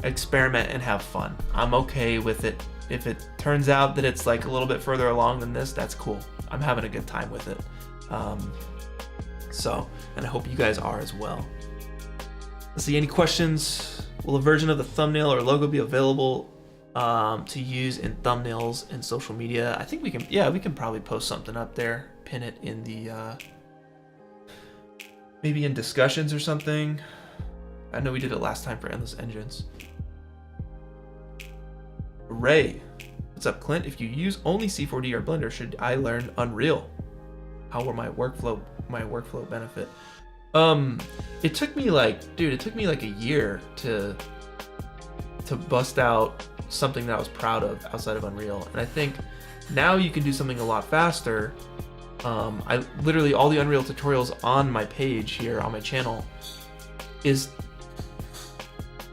experiment and have fun. I'm okay with it. If it turns out that it's like a little bit further along than this, that's cool. I'm having a good time with it. And I hope you guys are as well. Let's see, any questions? Will a version of the thumbnail or logo be available to use in thumbnails and social media? I think we can probably post something up there, pin it in the, maybe in discussions or something. I know we did it last time for Endless Engines. Ray, what's up, Clint? If you use only C4D or Blender, should I learn Unreal? How will my workflow benefit? It took me like a year to bust out something that I was proud of outside of Unreal, and I think now you can do something a lot faster. I literally, all the Unreal tutorials on my page here on my channel is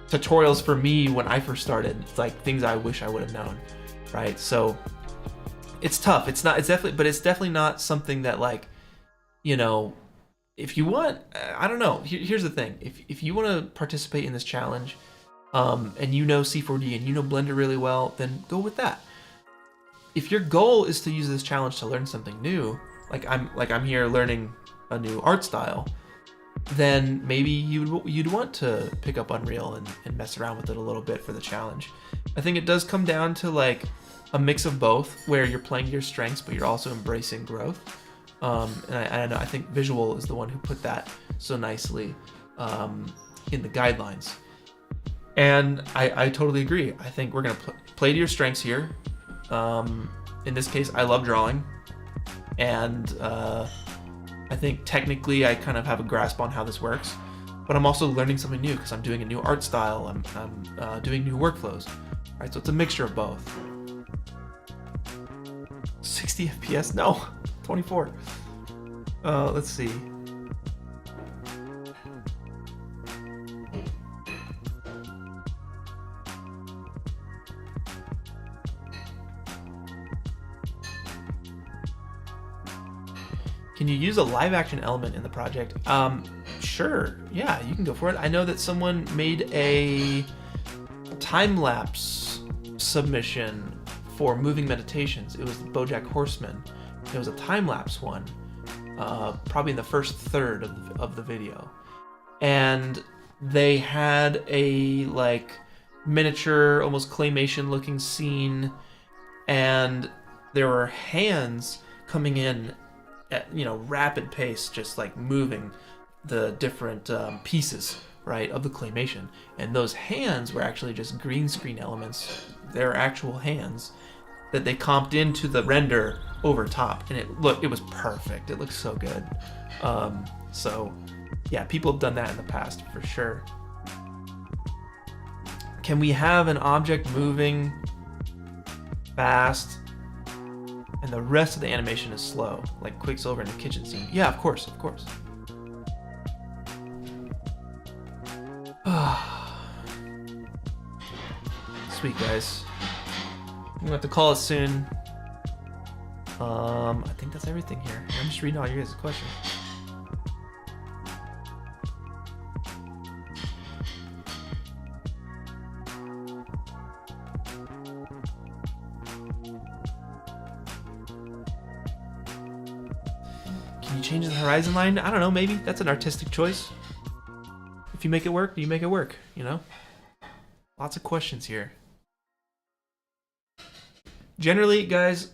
tutorials for me when I first started. It's like things I wish I would have known, right? So it's tough. It's definitely not something that, like, if you want, I don't know. Here's the thing. If you want to participate in this challenge, and you know C4D and you know Blender really well, then go with that. If your goal is to use this challenge to learn something new, like I'm here learning a new art style, then maybe you'd want to pick up Unreal and mess around with it a little bit for the challenge. I think it does come down to like a mix of both, where you're playing to your strengths, but you're also embracing growth. And I know, I think Visual is the one who put that so nicely in the guidelines. And I totally agree. I think we're gonna play to your strengths here. In this case, I love drawing, and I think technically I kind of have a grasp on how this works, but I'm also learning something new because I'm doing a new art style. I'm doing new workflows, right? So it's a mixture of both. 60 FPS? No, 24. Let's see. Can you use a live action element in the project? Sure, yeah, you can go for it. I know that someone made a time-lapse submission for Moving Meditations. It was the BoJack Horseman. It was a time-lapse one, probably in the first third of the video. And they had a like miniature, almost claymation looking scene, and there were hands coming in at rapid pace, just like moving the different pieces, right, of the claymation. And those hands were actually just green screen elements. They're actual hands that they comped into the render over top, and it was perfect. It looks so good. So yeah, people have done that in the past for sure. Can we have an object moving fast and the rest of the animation is slow, like Quicksilver in the kitchen scene. Yeah, of course, of course. Sweet, guys. I'm gonna have to call it soon. I think that's everything here. I'm just reading all your guys' questions. Can you change the horizon line? I don't know, maybe. That's an artistic choice. If you make it work, you make it work, you know? Lots of questions here. Generally, guys,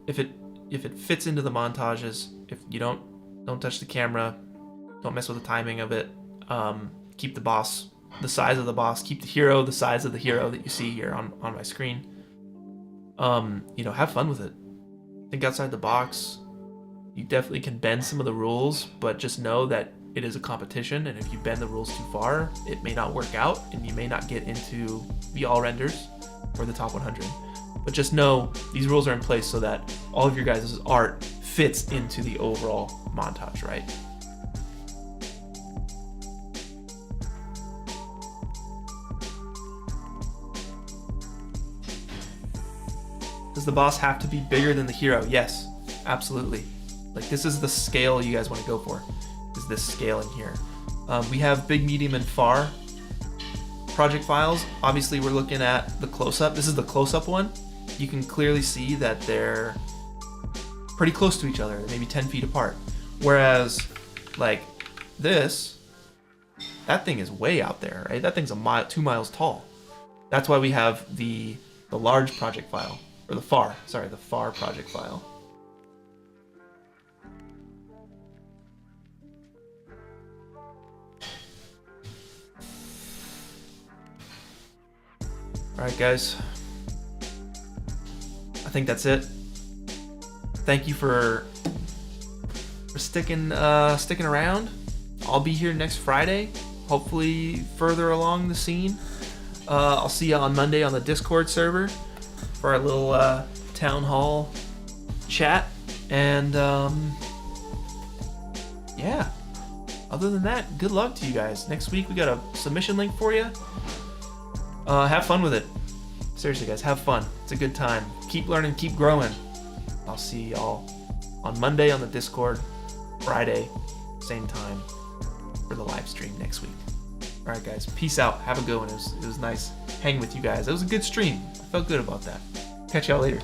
if it fits into the montages, if you don't touch the camera, don't mess with the timing of it, keep the boss the size of the boss, keep the hero the size of the hero that you see here on my screen. You know, have fun with it. Think outside the box. You definitely can bend some of the rules, but just know that it is a competition, and if you bend the rules too far, it may not work out, and you may not get into the all renders or the top 100. But just know these rules are in place so that all of your guys' art fits into the overall montage, right? Does the boss have to be bigger than the hero? Yes, absolutely. Like, this is the scale you guys want to go for, is this scale in here. We have big, medium, and far project files. Obviously, we're looking at the close-up. This is the close-up one. You can clearly see that they're pretty close to each other, maybe 10 feet apart. Whereas, like this, that thing is way out there, right? That thing's 2 miles tall. That's why we have the large project file, or the far project file. All right, guys. I think that's it. Thank you for sticking around. I'll be here next Friday, hopefully further along the scene. I'll see you on Monday on the Discord server for our little town hall chat. And yeah, other than that, good luck to you guys. Next week we got a submission link for you. Have fun with it. Seriously, guys, have fun. It's a good time. Keep learning, keep growing. I'll see y'all on Monday on the Discord, Friday, same time for the live stream next week. All right, guys, peace out. Have a good one. It was nice hanging with you guys. It was a good stream. I felt good about that. Catch y'all later.